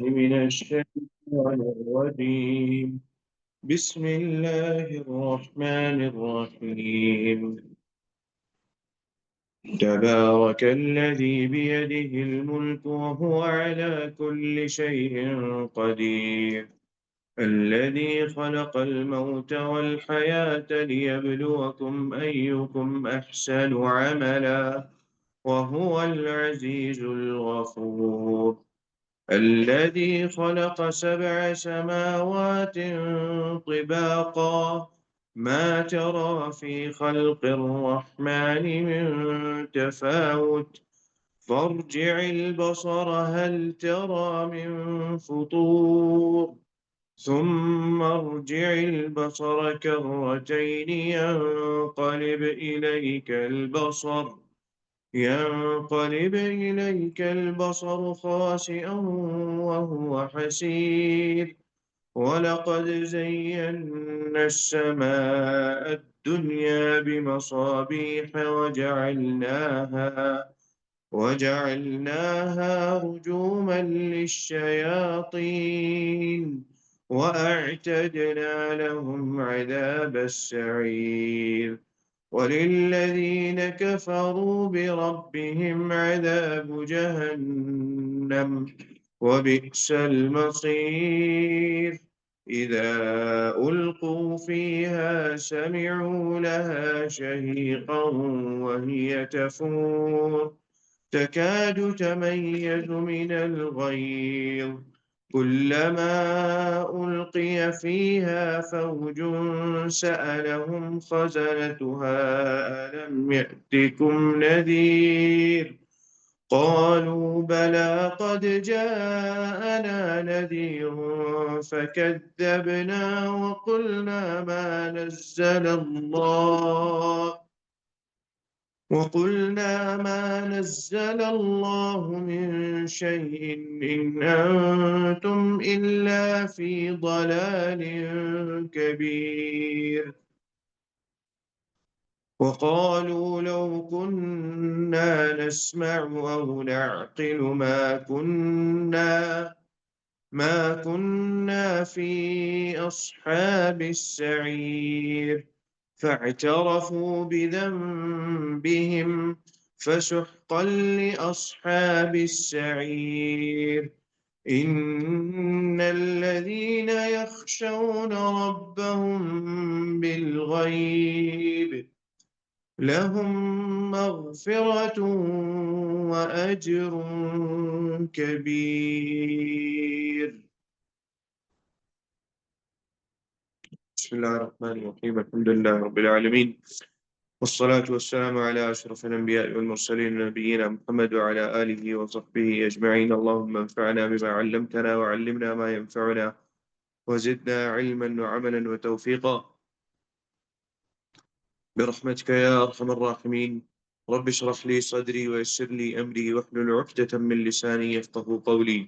من الشيطان الرجيم. بسم الله الرحمن الرحيم. تبارك الذي بيده الملك وهو على كل شيء قدير. الذي خلق الموت والحياة ليبلوكم أيكم أحسن عملا وهو العزيز الغفور. الذي خلق 7 سماوات طباقا ما ترى في خلق الرحمن من تفاوت فارجع البصر هل ترى من فطور ثم ارجع البصر كرتين ينقلب إليك البصر خاسئا وهو حسير. ولقد زينا السماء الدنيا بمصابيح وجعلناها رجوما للشياطين وأعتدنا لهم عذاب السعير. وللذين كفروا بربهم عذاب جهنم وبئس المصير. إذا ألقوا فيها سمعوا لها شهيقا وهي تفور تكاد تميز من الغيظ كلما ألقي فيها فوج سألهم خزنتها ألم يأتكم نذير قالوا بلى قد جاءنا نذير فكذبنا وقلنا ما نزل الله من شيء إن أنتم إلا في ضلال كبير. وقالوا لو كنا نسمع أو نعقل ما كنا في أصحاب السعير. فاعترفوا بذنبهم فسحقا لأصحاب السعير. إن الذين يخشون ربهم بالغيب لهم مغفرة وأجر كبير. بسم الله الرحمن الرحيم. الحمد لله رب العالمين، والصلاة والسلام على أشرف الأنبياء والمرسلين نبينا محمد وعلى آله وصحبه أجمعين. اللهم انفعنا بما علمتنا وعلمنا ما ينفعنا وزدنا علما وعملا وتوفيقا برحمتك يا أرحم الراحمين. رب اشرح لي صدري ويسر لي أمري واحلل عقدة من لساني يفقه قولي.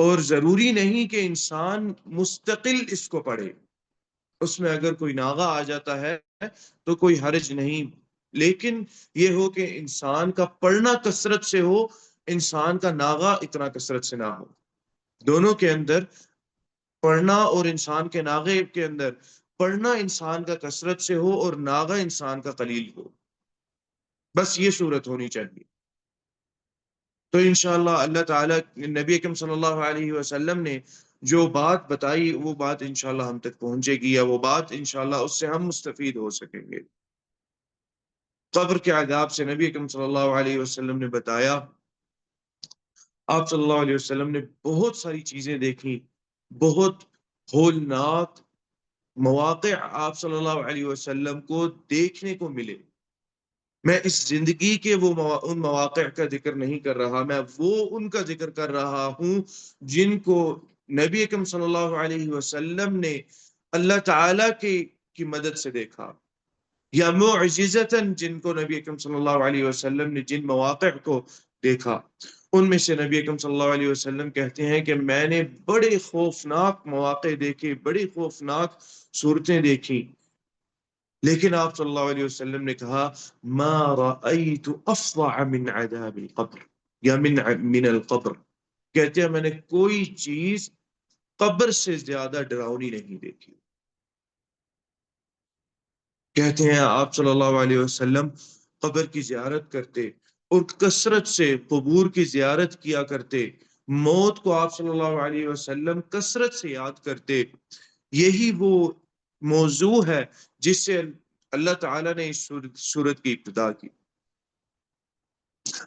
اور ضروری نہیں کہ انسان مستقل اس کو پڑھے، اس میں اگر کوئی ناغہ آ جاتا ہے تو کوئی حرج نہیں، لیکن یہ ہو کہ انسان کا پڑھنا کثرت سے ہو، انسان کا ناغہ اتنا کثرت سے نہ ہو۔ دونوں کے اندر، پڑھنا اور انسان کے ناغے کے اندر، پڑھنا انسان کا کثرت سے ہو اور ناغہ انسان کا قلیل ہو، بس یہ صورت ہونی چاہیے۔ تو انشاءاللہ اللہ تعالیٰ نبی اکرم صلی اللہ علیہ وسلم نے جو بات بتائی وہ بات انشاءاللہ ہم تک پہنچے گی، یا وہ بات انشاءاللہ اس سے ہم مستفید ہو سکیں گے۔ قبر کے عذاب سے نبی اکرم صلی اللہ علیہ وسلم نے بتایا، آپ صلی اللہ علیہ وسلم نے بہت ساری چیزیں دیکھی، بہت ہولناک مواقع آپ صلی اللہ علیہ وسلم کو دیکھنے کو ملے۔ میں اس زندگی کے ان مواقع کا ذکر نہیں کر رہا، میں وہ ان کا ذکر کر رہا ہوں جن کو نبی اکرم صلی اللہ علیہ وسلم نے اللہ تعالیٰ کی مدد سے دیکھا، یا معجزتاً جن کو نبی اکرم صلی اللہ علیہ وسلم نے جن مواقع کو دیکھا۔ ان میں سے نبی اکرم صلی اللہ علیہ وسلم کہتے ہیں کہ میں نے بڑے خوفناک مواقع دیکھے، بڑی خوفناک صورتیں دیکھی، لیکن آپ صلی اللہ علیہ وسلم نے کہا ما رأیت افظع من عذاب القبر، یا من القبر، کہتے ہیں میں نے کوئی چیز قبر سے زیادہ ڈراؤنی نہیں دیکھی۔ کہتے ہیں آپ صلی اللہ علیہ وسلم قبر کی زیارت کرتے اور کثرت سے قبور کی زیارت کیا کرتے، موت کو آپ صلی اللہ علیہ وسلم کثرت سے یاد کرتے۔ یہی وہ موضوع ہے جس سے اللہ تعالیٰ نے اس سورت کی ابتدا کی،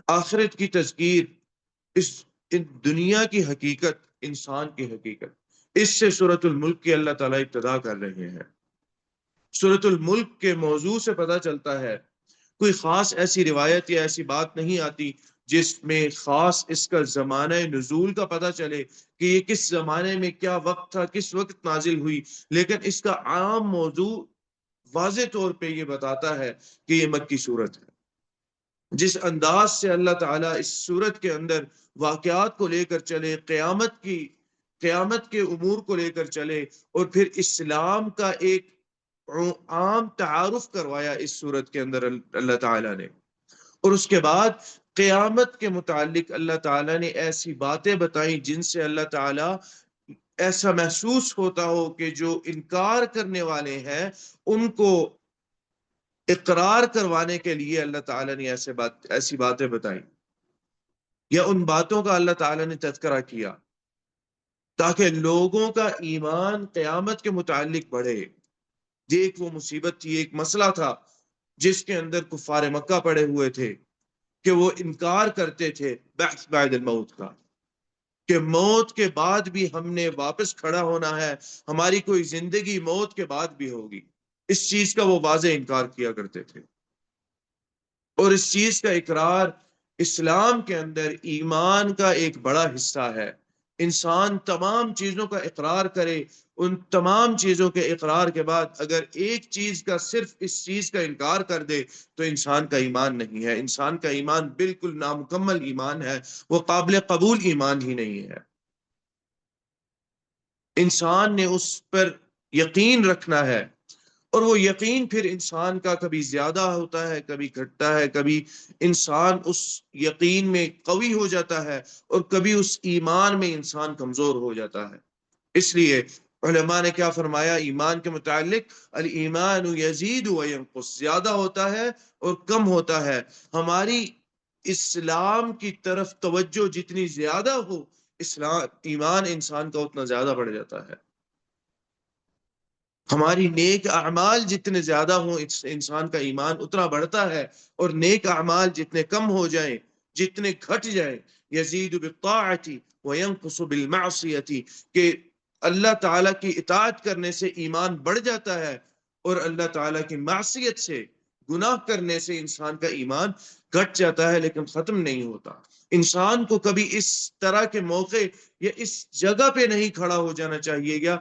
آخرت کی تذکیر، اس دنیا کی حقیقت، انسان کی حقیقت۔ اس سے سورۃ الملک کی اللہ تعالیٰ ابتدا کر رہے ہیں۔ سورۃ الملک کے موضوع سے پتہ چلتا ہے، کوئی خاص ایسی روایت یا ایسی بات نہیں آتی جس میں خاص اس کا زمانہ نزول کا پتہ چلے کہ یہ کس زمانے میں کیا وقت تھا، کس وقت نازل ہوئی، لیکن اس کا عام موضوع واضح طور پہ یہ بتاتا ہے کہ یہ مکی صورت ہے۔ جس انداز سے اللہ تعالیٰ اس صورت کے اندر واقعات کو لے کر چلے، قیامت کے امور کو لے کر چلے، اور پھر اسلام کا ایک عام تعارف کروایا اس صورت کے اندر اللہ تعالیٰ نے، اور اس کے بعد قیامت کے متعلق اللہ تعالیٰ نے ایسی باتیں بتائیں جن سے اللہ تعالیٰ ایسا محسوس ہوتا ہو کہ جو انکار کرنے والے ہیں ان کو اقرار کروانے کے لیے اللہ تعالیٰ نے ایسی باتیں بتائیں، یا ان باتوں کا اللہ تعالیٰ نے تذکرہ کیا تاکہ لوگوں کا ایمان قیامت کے متعلق بڑھے۔ یہ ایک وہ مصیبت تھی، ایک مسئلہ تھا جس کے اندر کفار مکہ پڑے ہوئے تھے کہ وہ انکار کرتے تھے بعث بعد الموت کا، کہ موت کے بعد بھی ہم نے واپس کھڑا ہونا ہے، ہماری کوئی زندگی موت کے بعد بھی ہوگی۔ اس چیز کا وہ واضح انکار کیا کرتے تھے، اور اس چیز کا اقرار اسلام کے اندر ایمان کا ایک بڑا حصہ ہے۔ انسان تمام چیزوں کا اقرار کرے، ان تمام چیزوں کے اقرار کے بعد اگر ایک چیز کا، صرف اس چیز کا انکار کر دے تو انسان کا ایمان نہیں ہے، انسان کا ایمان بالکل نامکمل ایمان ہے، وہ قابل قبول ایمان ہی نہیں ہے۔ انسان نے اس پر یقین رکھنا ہے، اور وہ یقین پھر انسان کا کبھی زیادہ ہوتا ہے، کبھی گھٹتا ہے، کبھی انسان اس یقین میں قوی ہو جاتا ہے اور کبھی اس ایمان میں انسان کمزور ہو جاتا ہے۔ اس لیے علماء نے کیا فرمایا ایمان کے متعلق؟ الایمان یزید و ینقص، زیادہ ہوتا ہے اور کم ہوتا ہے۔ ہماری اسلام کی طرف توجہ جتنی زیادہ ہو، ایمان انسان کا اتنا زیادہ بڑھ جاتا ہے۔ ہماری نیک اعمال جتنے زیادہ ہوں انسان کا ایمان اتنا بڑھتا ہے، اور نیک اعمال جتنے کم ہو جائیں، جتنے گھٹ جائیں، یزید بالطاعۃ وینقص بالمعصیۃ، کہ اللہ تعالیٰ کی اطاعت کرنے سے ایمان بڑھ جاتا ہے، اور اللہ تعالیٰ کی معصیت سے، گناہ کرنے سے انسان کا ایمان گھٹ جاتا ہے لیکن ختم نہیں ہوتا۔ انسان کو کبھی اس طرح کے موقع یا اس جگہ پہ نہیں کھڑا ہو جانا چاہیے گا،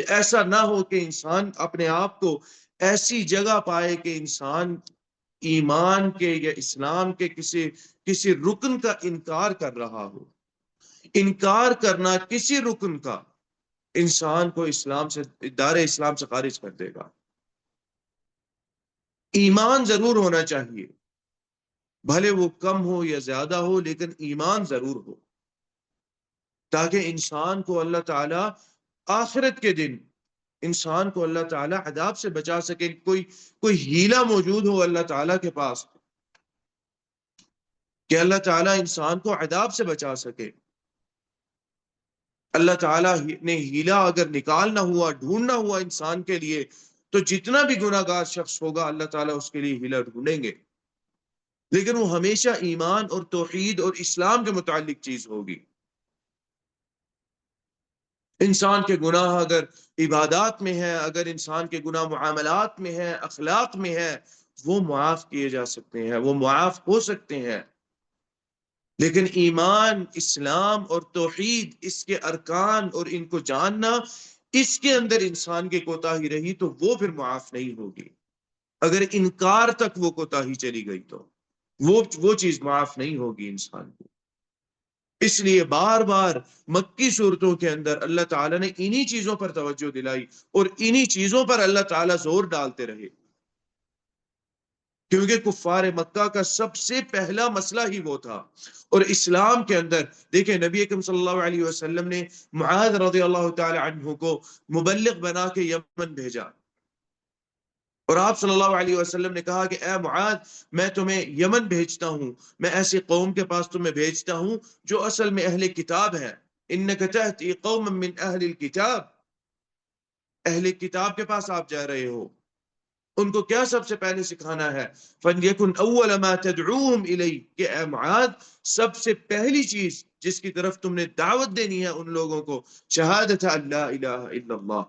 ایسا نہ ہو کہ انسان اپنے آپ کو ایسی جگہ پائے کہ انسان ایمان کے یا اسلام کے کسی رکن کا انکار کر رہا ہو۔ انکار کرنا کسی رکن کا انسان کو اسلام سے، دار اسلام سے خارج کر دے گا۔ ایمان ضرور ہونا چاہیے، بھلے وہ کم ہو یا زیادہ ہو، لیکن ایمان ضرور ہو، تاکہ انسان کو اللہ تعالی آخرت کے دن انسان کو اللہ تعالیٰ عذاب سے بچا سکے۔ کوئی ہیلہ موجود ہو اللہ تعالیٰ کے پاس کہ اللہ تعالیٰ انسان کو عذاب سے بچا سکے۔ اللہ تعالیٰ نے ہیلہ اگر نکالنا ہوا، ڈھونڈنا ہوا انسان کے لیے، تو جتنا بھی گناہ گار شخص ہوگا اللہ تعالیٰ اس کے لیے ہیلہ ڈھونڈیں گے، لیکن وہ ہمیشہ ایمان اور توحید اور اسلام کے متعلق چیز ہوگی۔ انسان کے گناہ اگر عبادات میں ہے، اگر انسان کے گناہ معاملات میں ہے، اخلاق میں ہے، وہ معاف کیے جا سکتے ہیں، وہ معاف ہو سکتے ہیں، لیکن ایمان، اسلام اور توحید، اس کے ارکان اور ان کو جاننا، اس کے اندر انسان کی کوتاہی رہی تو وہ پھر معاف نہیں ہوگی۔ اگر انکار تک وہ کوتاہی چلی گئی تو وہ چیز معاف نہیں ہوگی انسان کو۔ اس لیے بار بار مکی صورتوں کے اندر اللہ تعالیٰ نے انہی چیزوں پر توجہ دلائی اور انہی چیزوں پر اللہ تعالیٰ زور ڈالتے رہے، کیونکہ کفار مکہ کا سب سے پہلا مسئلہ ہی وہ تھا۔ اور اسلام کے اندر دیکھیں، نبی اکرم صلی اللہ علیہ وسلم نے معاذ رضی اللہ تعالی عنہ کو مبلغ بنا کے یمن بھیجا، اور آپ صلی اللہ علیہ وسلم نے کہا کہ اے معاذ، میں تمہیں یمن بھیجتا ہوں، میں ایسی قوم کے پاس تمہیں بھیجتا ہوں جو اصل میں اہل کتاب ہے۔ انک تأتی قوما من اہل الکتاب، اہل کتاب کے پاس آپ جا رہے ہو، ان کو کیا سب سے پہلے سکھانا ہے؟ فَلْيَكُنْ أَوَّلَ مَا تَدْعُوهُمْ إِلَيْهِ، کہ اے معاذ، سب سے پہلی چیز جس کی طرف تم نے دعوت دینی ہے ان لوگوں کو، شہادت اللہ الہ الا اللہ،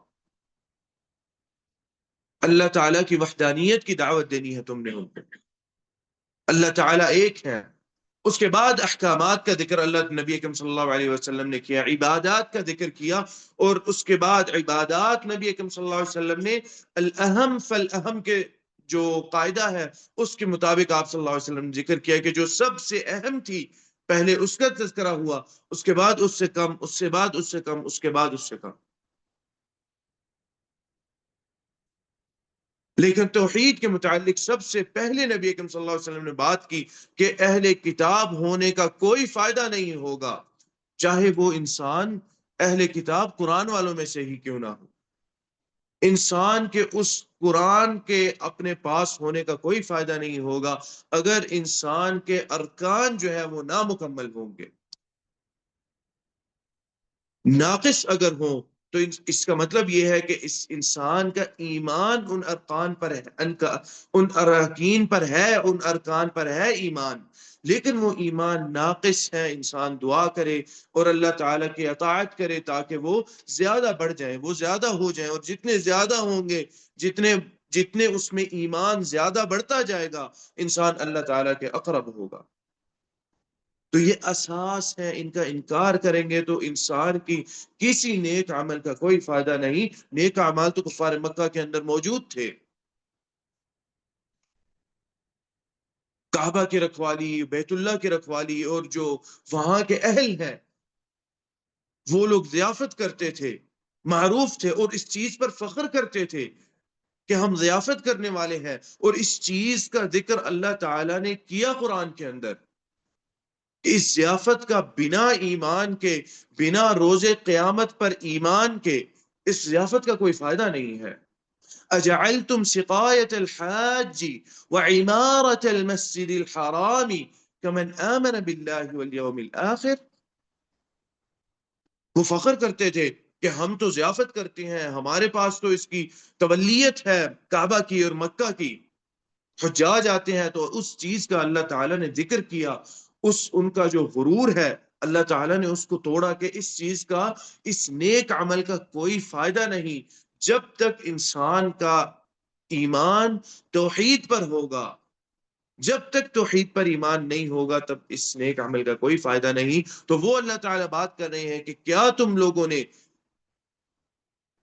اللہ تعالیٰ کی وحدانیت کی دعوت دینی ہے تم نے ان کو، اللہ تعالیٰ ایک ہے۔ اس کے بعد احکامات کا ذکر اللہ نبی اکرم صلی اللہ علیہ وسلم نے کیا، عبادات کا ذکر کیا، اور اس کے بعد عبادات نبی اکرم صلی اللہ علیہ وسلم نے الاہم فالاہم کے جو قاعدہ ہے اس کے مطابق آپ صلی اللہ علیہ وسلم نے ذکر کیا کہ جو سب سے اہم تھی پہلے اس کا تذکرہ ہوا، اس کے بعد اس سے کم، اس سے بعد اس سے کم، اس کے بعد اس سے کم۔ لیکن توحید کے متعلق سب سے پہلے نبی اکرم صلی اللہ علیہ وسلم نے بات کی کہ اہل کتاب ہونے کا کوئی فائدہ نہیں ہوگا، چاہے وہ انسان اہل کتاب قرآن والوں میں سے ہی کیوں نہ ہو۔ انسان کے اس قرآن کے اپنے پاس ہونے کا کوئی فائدہ نہیں ہوگا اگر انسان کے ارکان جو ہے وہ نامکمل ہوں گے، ناقص اگر ہوں، تو اس کا مطلب یہ ہے کہ اس انسان کا ایمان ان ارکان پر ہے، ان اراکین پر ہے، ان ارکان پر ہے ایمان، لیکن وہ ایمان ناقص ہے۔ انسان دعا کرے اور اللہ تعالیٰ کی اطاعت کرے تاکہ وہ زیادہ بڑھ جائیں، وہ زیادہ ہو جائیں، اور جتنے زیادہ ہوں گے، جتنے اس میں ایمان زیادہ بڑھتا جائے گا، انسان اللہ تعالیٰ کے اقرب ہوگا۔ تو یہ اساس ہے، ان کا انکار کریں گے تو انسان کی کسی نیک عمل کا کوئی فائدہ نہیں۔ نیک اعمال تو کفار مکہ کے اندر موجود تھے، کعبہ کی رکھوالی، بیت اللہ کی رکھوالی، اور جو وہاں کے اہل ہیں وہ لوگ ضیافت کرتے تھے، معروف تھے، اور اس چیز پر فخر کرتے تھے کہ ہم ضیافت کرنے والے ہیں، اور اس چیز کا ذکر اللہ تعالیٰ نے کیا قرآن کے اندر۔ اس ضیافت کا بنا ایمان کے، بنا روز قیامت پر ایمان کے، اس ضیافت کا کوئی فائدہ نہیں ہے۔ اجعلتم سقایت الحاج وعمارت المسجد الحرام کمن آمن باللہ والیوم الآخر، وہ فخر کرتے تھے کہ ہم تو ضیافت کرتے ہیں، ہمارے پاس تو اس کی تولیت ہے کعبہ کی اور مکہ کی، حجاج آتے ہیں، تو اس چیز کا اللہ تعالیٰ نے ذکر کیا، ان کا جو غرور ہے اللہ تعالیٰ نے اس کو توڑا کہ اس چیز کا، اس نیک عمل کا کوئی فائدہ نہیں جب تک انسان کا ایمان توحید پر ہوگا۔ جب تک توحید پر ایمان نہیں ہوگا تب اس نیک عمل کا کوئی فائدہ نہیں۔ تو وہ اللہ تعالیٰ بات کر رہے ہیں کہ کیا تم لوگوں نے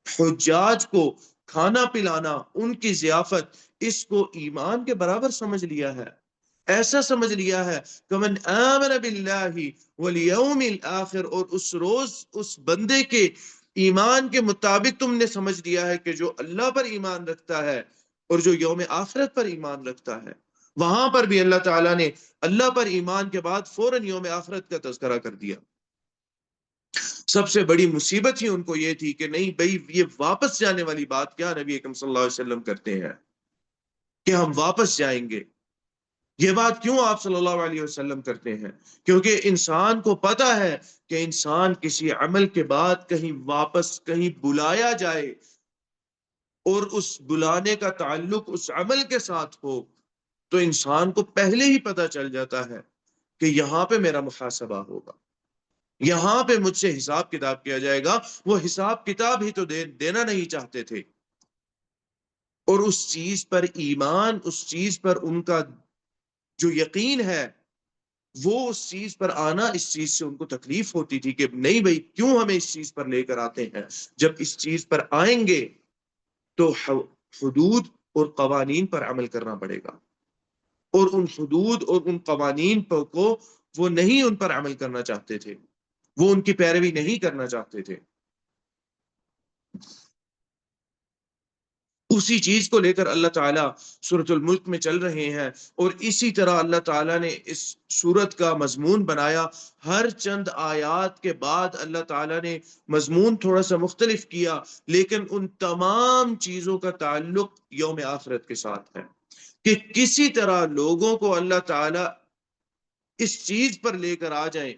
حجاج کو کھانا پلانا، ان کی ضیافت، اس کو ایمان کے برابر سمجھ لیا ہے؟ ایسا سمجھ لیا ہے کہ من آمن باللہ والیوم الآخر، اور اس روز اس بندے کے ایمان کے مطابق تم نے سمجھ لیا ہے کہ جو اللہ پر ایمان رکھتا ہے اور جو یوم آخرت پر ایمان رکھتا ہے. وہاں پر بھی اللہ تعالیٰ نے اللہ پر ایمان کے بعد فوراً یوم آخرت کا تذکرہ کر دیا. سب سے بڑی مصیبت ہی ان کو یہ تھی کہ نہیں بھئی یہ واپس جانے والی بات کیا نبی اکرم صلی اللہ علیہ وسلم کرتے ہیں کہ ہم واپس جائیں گے. یہ بات کیوں آپ صلی اللہ علیہ وسلم کرتے ہیں؟ کیونکہ انسان کو پتا ہے کہ انسان کسی عمل کے بعد کہیں واپس کہیں بلایا جائے اور اس بلانے کا تعلق اس عمل کے ساتھ ہو تو انسان کو پہلے ہی پتا چل جاتا ہے کہ یہاں پہ میرا محاسبہ ہوگا، یہاں پہ مجھ سے حساب کتاب کیا جائے گا. وہ حساب کتاب ہی تو دینا نہیں چاہتے تھے، اور اس چیز پر ایمان، اس چیز پر ان کا جو یقین ہے، وہ اس چیز پر آنا، اس چیز سے ان کو تکلیف ہوتی تھی کہ نہیں بھائی کیوں ہمیں اس چیز پر لے کر آتے ہیں. جب اس چیز پر آئیں گے تو حدود اور قوانین پر عمل کرنا پڑے گا، اور ان حدود اور ان قوانین کو وہ نہیں ان پر عمل کرنا چاہتے تھے، وہ ان کی پیروی نہیں کرنا چاہتے تھے. اسی چیز کو لے کر اللہ تعالیٰ سورۃ الملک میں چل رہے ہیں، اور اسی طرح اللہ تعالیٰ نے اس سورت کا مضمون بنایا. ہر چند آیات کے بعد اللہ تعالیٰ نے مضمون تھوڑا سا مختلف کیا، لیکن ان تمام چیزوں کا تعلق یوم آخرت کے ساتھ ہے کہ کسی طرح لوگوں کو اللہ تعالیٰ اس چیز پر لے کر آ جائیں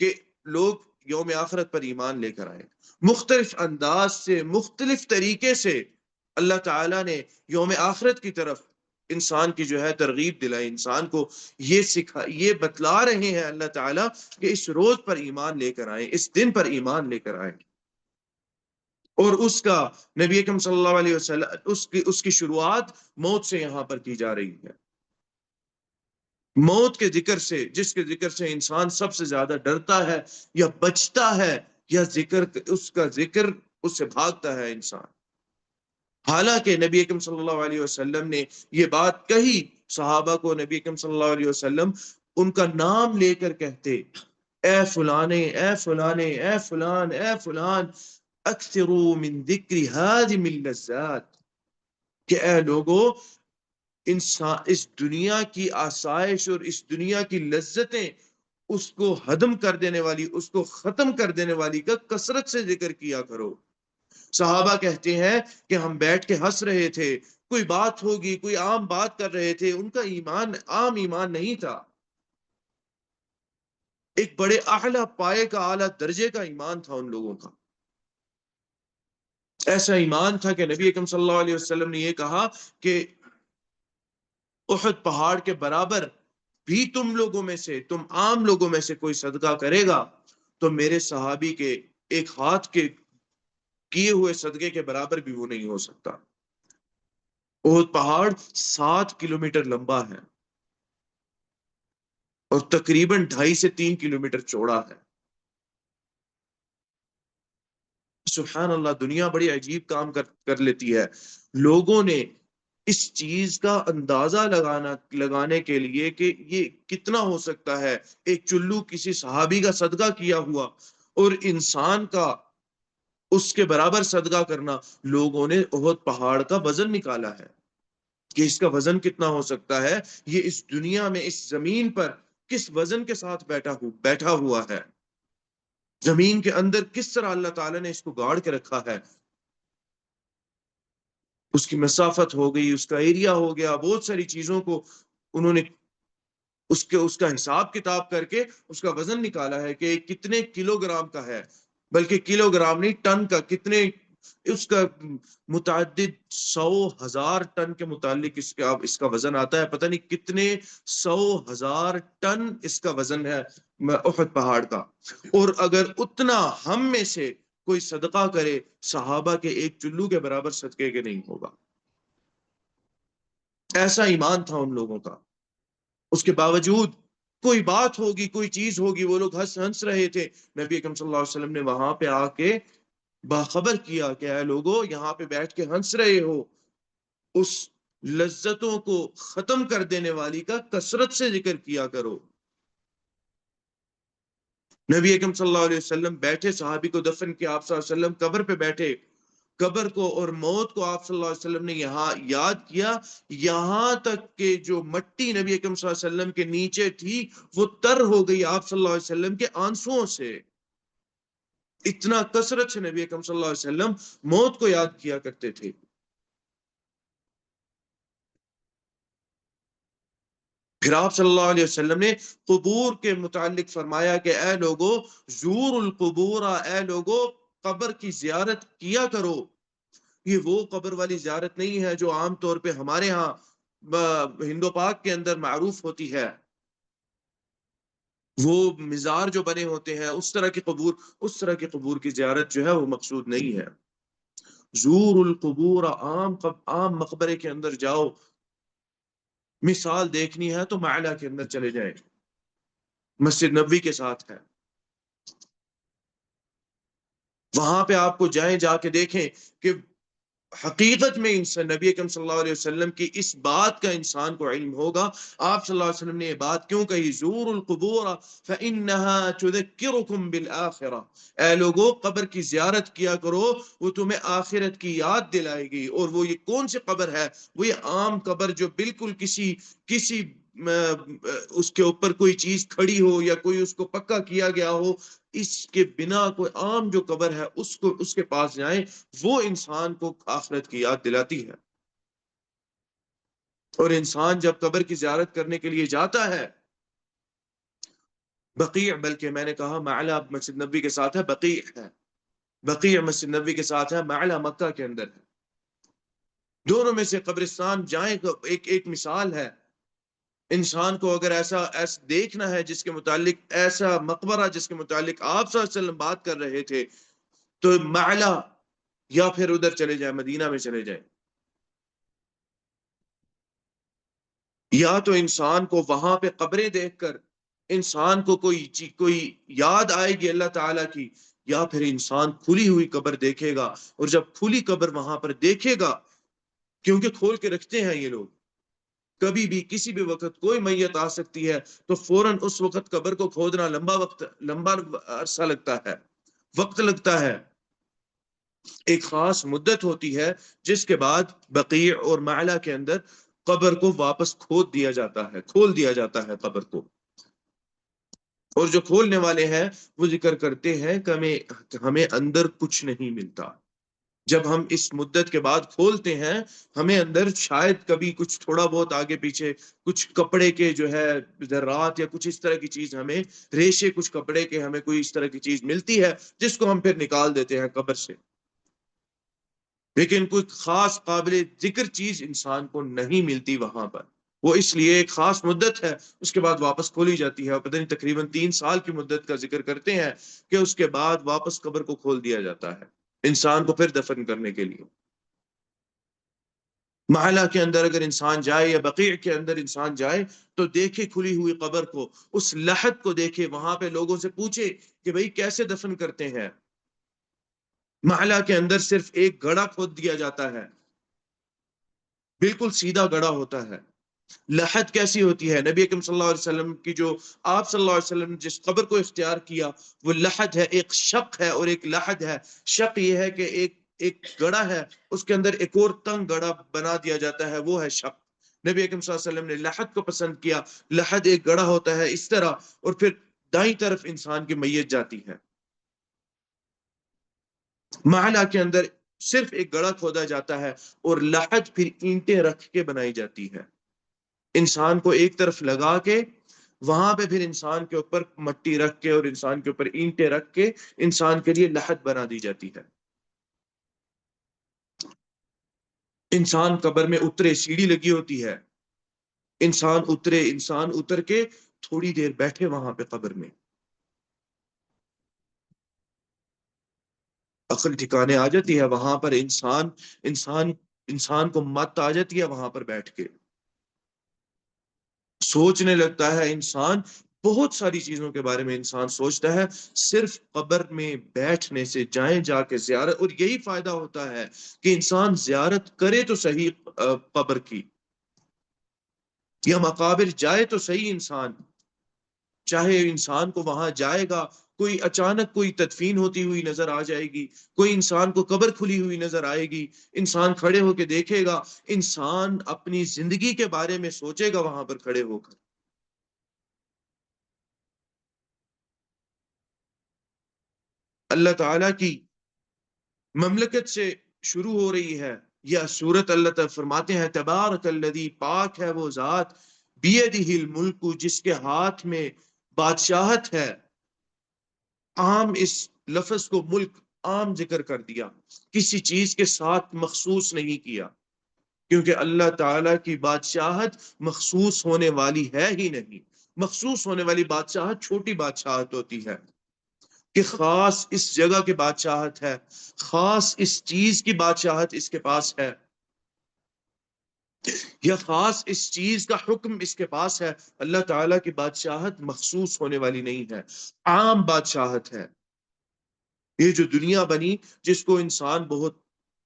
کہ لوگ یوم آخرت پر ایمان لے کر آئیں. مختلف انداز سے، مختلف طریقے سے اللہ تعالیٰ نے یوم آخرت کی طرف انسان کی جو ہے ترغیب دلائی، انسان کو یہ بتلا رہے ہیں اللہ تعالیٰ کہ اس روز پر ایمان لے کر آئیں، اس دن پر ایمان لے کر آئیں. اور اس کا نبی اکرم صلی اللہ علیہ وسلم اس کی شروعات موت سے یہاں پر کی جا رہی ہے. موت کے ذکر سے، جس کے ذکر سے انسان سب سے زیادہ ڈرتا ہے یا بچتا ہے، یا اس کا ذکر اس سے بھاگتا ہے انسان. حالانکہ نبی اکرم صلی اللہ علیہ وسلم نے یہ بات کہی، صحابہ کو نبی اکرم صلی اللہ علیہ وسلم ان کا نام لے کر کہتے، اے فلانے، اے فلانے، اے فلان، اے فلان، اکثروا من ذکر ہادم اللذات، کہ اے لوگو انسان اس دنیا کی آسائش اور اس دنیا کی لذتیں اس کو ہدم کر دینے والی، اس کو ختم کر دینے والی کا کثرت سے ذکر کیا کرو. صحابہ کہتے ہیں کہ ہم بیٹھ کے ہنس رہے تھے، کوئی بات ہوگی، کوئی عام بات کر رہے تھے. ان کا ایمان عام ایمان نہیں تھا، ایک بڑے اعلیٰ پائے کا، اعلیٰ درجے کا ایمان تھا ان لوگوں کا. ایسا ایمان تھا کہ نبی اکرم صلی اللہ علیہ وسلم نے یہ کہا کہ احد پہاڑ کے برابر بھی تم لوگوں میں سے، تم عام لوگوں میں سے کوئی صدقہ کرے گا تو میرے صحابی کے ایک ہاتھ کے کیے ہوئے صدقے کے برابر بھی وہ نہیں ہو سکتا. احد پہاڑ 7 کلومیٹر لمبا ہے اور تقریباً 2.5 سے 3 کلومیٹر چوڑا ہے. سبحان اللہ، دنیا بڑی عجیب کام کر لیتی ہے. لوگوں نے اس چیز کا اندازہ لگانے کے لیے کہ یہ کتنا ہو سکتا ہے، ایک چلو کسی صحابی کا صدقہ کیا ہوا اور انسان کا اس کے برابر صدقہ کرنا، لوگوں نے احد پہاڑ کا وزن نکالا ہے کہ اس کا وزن کتنا ہو سکتا ہے. یہ اس دنیا میں اس زمین پر کس وزن کے ساتھ بیٹھا ہوا ہے، زمین کے اندر کس طرح اللہ تعالیٰ نے اس کو گاڑ کے رکھا ہے. اس کی مسافت ہو گئی، اس کا ایریا ہو گیا، بہت ساری چیزوں کو انہوں نے اس کا حساب کتاب کر کے اس کا وزن نکالا ہے کہ کتنے کلو گرام کا ہے، بلکہ کلو گرام نہیں، ٹن کا، کتنے اس کا متعدد 100,000 ٹن کے متعلق اس کا وزن آتا ہے. پتہ نہیں کتنے 100,000 ٹن اس کا وزن ہے احد پہاڑ کا. اور اگر اتنا ہم میں سے کوئی صدقہ کرے، صحابہ کے ایک چلو کے برابر صدقے کے نہیں ہوگا. ایسا ایمان تھا ان لوگوں کا. اس کے باوجود کوئی بات ہوگی، کوئی چیز ہوگی، وہ لوگ ہنس رہے تھے. نبی اکرم صلی اللہ علیہ وسلم نے وہاں پہ آ کے باخبر کیا کہ اے لوگو یہاں پہ بیٹھ کے ہنس رہے ہو، اس لذتوں کو ختم کر دینے والی کا کثرت سے ذکر کیا کرو۔ نبی اکرم صلی اللہ علیہ وسلم بیٹھے، صحابی کو دفن کیا، آپ صلی اللہ علیہ وسلم قبر پہ بیٹھے، قبر کو اور موت کو آپ صلی اللہ علیہ وسلم نے یہاں یاد کیا، یہاں تک کہ جو مٹی نبی اکرم صلی اللہ علیہ وسلم کے نیچے تھی وہ تر ہو گئی آپ صلی اللہ علیہ وسلم کے آنسوؤں سے۔ اتنا کثرت سے نبی اکرم صلی اللہ علیہ وسلم موت کو یاد کیا کرتے تھے۔ پھر آپ صلی اللہ علیہ وسلم نے قبور کے متعلق فرمایا کہ اے لوگو زور القبور، اے لوگو قبر کی زیارت کیا کرو۔ یہ وہ قبر والی زیارت نہیں ہے جو عام طور پہ ہمارے ہاں ہندو پاک کے اندر معروف ہوتی ہے، وہ مزار جو بنے ہوتے ہیں اس طرح کی قبور کی زیارت جو ہے وہ مقصود نہیں ہے۔ زور القبور، عام مقبرے کے اندر جاؤ۔ مثال دیکھنی ہے تو معلا کے اندر چلے جائیں، مسجد نبوی کے ساتھ ہے، وہاں پہ آپ کو جائیں، جا کے دیکھیں کہ حقیقت میں انسان نبی اکرم صلی اللہ علیہ وسلم کی اس بات کا انسان کو علم ہوگا۔ آپ صلی اللہ علیہ وسلم نے یہ بات کیوں کہی؟ زور القبور فإنها تذکرکم بالآخرہ، اے لوگو قبر کی زیارت کیا کرو، وہ تمہیں آخرت کی یاد دلائے گی۔ اور وہ یہ کون سی قبر ہے؟ وہ یہ عام قبر جو بالکل کسی اس کے اوپر کوئی چیز کھڑی ہو یا کوئی اس کو پکا کیا گیا ہو، اس کے بنا کوئی عام جو قبر ہے اس کے پاس جائیں، وہ انسان کو آخرت کی یاد دلاتی ہے۔ اور انسان جب قبر کی زیارت کرنے کے لیے جاتا ہے، بقیع، بلکہ میں نے کہا معلا مسجد نبوی کے ساتھ ہے، بقیع ہے، بقیع مسجد نبوی کے ساتھ ہے، معلا مکہ کے اندر ہے، دونوں میں سے قبرستان جائیں تو ایک مثال ہے۔ انسان کو اگر ایسا دیکھنا ہے جس کے متعلق، ایسا مقبرہ جس کے متعلق آپ صلی اللہ علیہ وسلم بات کر رہے تھے، تو معلا یا پھر ادھر چلے جائیں، مدینہ میں چلے جائیں، یا تو انسان کو وہاں پہ قبریں دیکھ کر انسان کو کوئی یاد آئے گی اللہ تعالیٰ کی، یا پھر انسان کھلی ہوئی قبر دیکھے گا، اور جب کھلی قبر وہاں پر دیکھے گا، کیونکہ کھول کے رکھتے ہیں یہ لوگ، کبھی بھی کسی بھی وقت کوئی میت آ سکتی ہے، تو فوراً اس وقت قبر کو کھودنا لمبا عرصہ لگتا ہے، وقت لگتا ہے، ایک خاص مدت ہوتی ہے، جس کے بعد بقیع اور معلا کے اندر قبر کو واپس کھود دیا جاتا ہے، کھول دیا جاتا ہے قبر کو۔ اور جو کھولنے والے ہیں وہ ذکر کرتے ہیں کہ ہمیں اندر کچھ نہیں ملتا، جب ہم اس مدت کے بعد کھولتے ہیں، ہمیں اندر شاید کبھی کچھ تھوڑا بہت آگے پیچھے کچھ کپڑے کے جو ہے ذرات یا کچھ اس طرح کی چیز، ہمیں ریشے کچھ کپڑے کے، ہمیں کوئی اس طرح کی چیز ملتی ہے جس کو ہم پھر نکال دیتے ہیں قبر سے، لیکن کوئی خاص قابل ذکر چیز انسان کو نہیں ملتی وہاں پر۔ وہ اس لیے ایک خاص مدت ہے، اس کے بعد واپس کھولی جاتی ہے، اور پتہ نہیں تقریباً 3 سال کی مدت کا ذکر کرتے ہیں کہ اس کے بعد واپس قبر کو کھول دیا جاتا ہے انسان کو پھر دفن کرنے کے لیے۔ محلہ کے اندر اگر انسان جائے یا بقیع کے اندر انسان جائے تو دیکھے کھلی ہوئی قبر کو، اس لحد کو دیکھے، وہاں پہ لوگوں سے پوچھے کہ بھئی کیسے دفن کرتے ہیں۔ محلہ کے اندر صرف ایک گڑھا کھود دیا جاتا ہے، بالکل سیدھا گڑھا ہوتا ہے۔ لحد کیسی ہوتی ہے؟ نبی اکرم صلی اللہ علیہ وسلم کی جو آپ صلی اللہ علیہ وسلم نے جس قبر کو اختیار کیا وہ لحد ہے، ایک شق ہے اور ایک لحد ہے۔ شق یہ ہے کہ ایک گڑھا ہے، اس کے اندر ایک اور تنگ گڑھا بنا دیا جاتا ہے، وہ ہے شق۔ نبی اکرم صلی اللہ علیہ وسلم نے لحد کو پسند کیا، لحد ایک گڑھا ہوتا ہے اس طرح، اور پھر دائیں طرف انسان کی میت جاتی ہے۔ معلا کے اندر صرف ایک گڑھا کھودا جاتا ہے اور لحد پھر اینٹیں رکھ کے بنائی جاتی ہے، انسان کو ایک طرف لگا کے وہاں پہ پھر انسان کے اوپر مٹی رکھ کے اور انسان کے اوپر اینٹیں رکھ کے انسان کے لیے لحد بنا دی جاتی ہے۔ انسان قبر میں اترے، سیڑھی لگی ہوتی ہے، انسان اتر کے تھوڑی دیر بیٹھے وہاں پہ قبر میں، عقل ٹھکانے آ جاتی ہے وہاں پر، انسان کو مت آ جاتی ہے وہاں پر بیٹھ کے، سوچنے لگتا ہے انسان، بہت ساری چیزوں کے بارے میں انسان سوچتا ہے، صرف قبر میں بیٹھنے سے، جائیں جا کے زیارت، اور یہی فائدہ ہوتا ہے کہ انسان زیارت کرے تو صحیح قبر کی، یا مقابر جائے تو صحیح انسان، چاہے انسان کو وہاں جائے گا، کوئی اچانک کوئی تدفین ہوتی ہوئی نظر آ جائے گی، کوئی انسان کو قبر کھلی ہوئی نظر آئے گی، انسان کھڑے ہو کے دیکھے گا، انسان اپنی زندگی کے بارے میں سوچے گا وہاں پر کھڑے ہو کر۔ اللہ تعالیٰ کی مملکت سے شروع ہو رہی ہے یہ سورت۔ اللہ تعالیٰ فرماتے ہیں تبارک الذی، پاک ہے وہ ذات، بیدہ الملک، جس کے ہاتھ میں بادشاہت ہے۔ عام اس لفظ کو ملک عام ذکر کر دیا، کسی چیز کے ساتھ مخصوص نہیں کیا، کیونکہ اللہ تعالیٰ کی بادشاہت مخصوص ہونے والی ہے ہی نہیں۔ مخصوص ہونے والی بادشاہت چھوٹی بادشاہت ہوتی ہے کہ خاص اس جگہ کی بادشاہت ہے، خاص اس چیز کی بادشاہت اس کے پاس ہے، یا خاص اس چیز کا حکم اس کے پاس ہے۔ اللہ تعالیٰ کی بادشاہت مخصوص ہونے والی نہیں ہے، عام بادشاہت ہے۔ یہ جو دنیا بنی، جس کو انسان بہت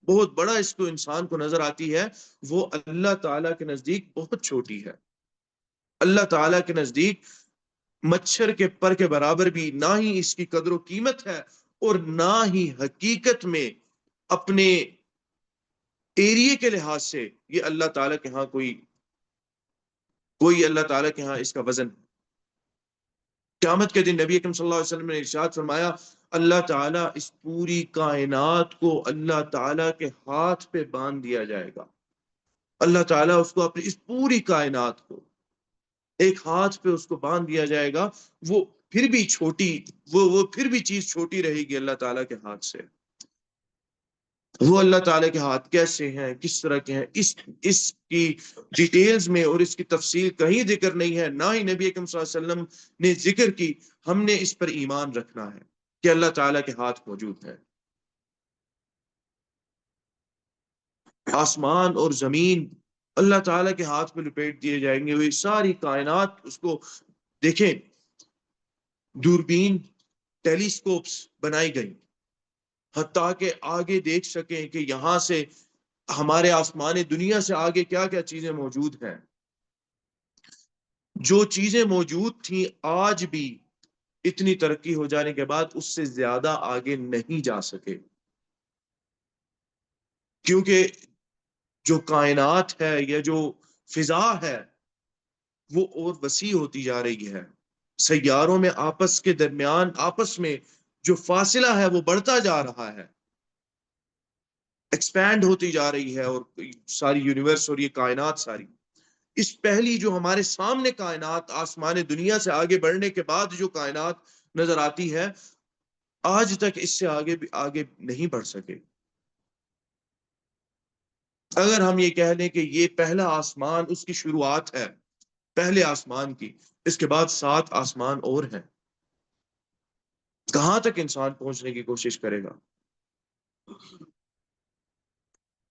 بہت بڑا اس کو انسان کو نظر آتی ہے، وہ اللہ تعالیٰ کے نزدیک بہت چھوٹی ہے۔ اللہ تعالیٰ کے نزدیک مچھر کے پر کے برابر بھی نہ ہی اس کی قدر و قیمت ہے، اور نہ ہی حقیقت میں اپنے ایریے کے لحاظ سے یہ اللہ تعالیٰ کے ہاں کوئی اللہ تعالیٰ کے ہاں اس کا وزن۔ قیامت کے دن نبی اکرم صلی اللہ علیہ وسلم نے ارشاد فرمایا، اللہ تعالیٰ اس پوری کائنات کو اللہ تعالیٰ کے ہاتھ پہ باندھ دیا جائے گا۔ اللہ تعالیٰ اس کو اپنی اس پوری کائنات کو ایک ہاتھ پہ اس کو باندھ دیا جائے گا، وہ پھر بھی چھوٹی، وہ پھر بھی چیز چھوٹی رہے گی اللہ تعالیٰ کے ہاتھ سے۔ وہ اللہ تعالیٰ کے ہاتھ کیسے ہیں، کس طرح کے ہیں، اس کی ڈیٹیلز میں اور اس کی تفصیل کہیں ذکر نہیں ہے، نہ ہی نبی اکرم صلی اللہ علیہ وسلم نے ذکر کی۔ ہم نے اس پر ایمان رکھنا ہے کہ اللہ تعالیٰ کے ہاتھ موجود ہے۔ آسمان اور زمین اللہ تعالیٰ کے ہاتھ میں لپیٹ دیے جائیں گے، وہ ساری کائنات اس کو دیکھیں۔ دوربین، ٹیلیسکوپس بنائی گئی حتیٰ کہ آگے دیکھ سکیں کہ یہاں سے ہمارے آسمان دنیا سے آگے کیا کیا چیزیں موجود ہیں۔ جو چیزیں موجود تھیں آج بھی اتنی ترقی ہو جانے کے بعد اس سے زیادہ آگے نہیں جا سکے، کیونکہ جو کائنات ہے یا جو فضا ہے وہ اور وسیع ہوتی جا رہی ہے۔ سیاروں میں آپس کے درمیان آپس میں جو فاصلہ ہے وہ بڑھتا جا رہا ہے، ایکسپینڈ ہوتی جا رہی ہے، اور ساری یونیورس اور یہ کائنات ساری، اس پہلی جو ہمارے سامنے کائنات آسمان دنیا سے آگے بڑھنے کے بعد جو کائنات نظر آتی ہے، آج تک اس سے آگے نہیں بڑھ سکے۔ اگر ہم یہ کہہ لیں کہ یہ پہلا آسمان اس کی شروعات ہے، پہلے آسمان کی، اس کے بعد 7 آسمان اور ہیں، کہاں تک انسان پہنچنے کی کوشش کرے گا؟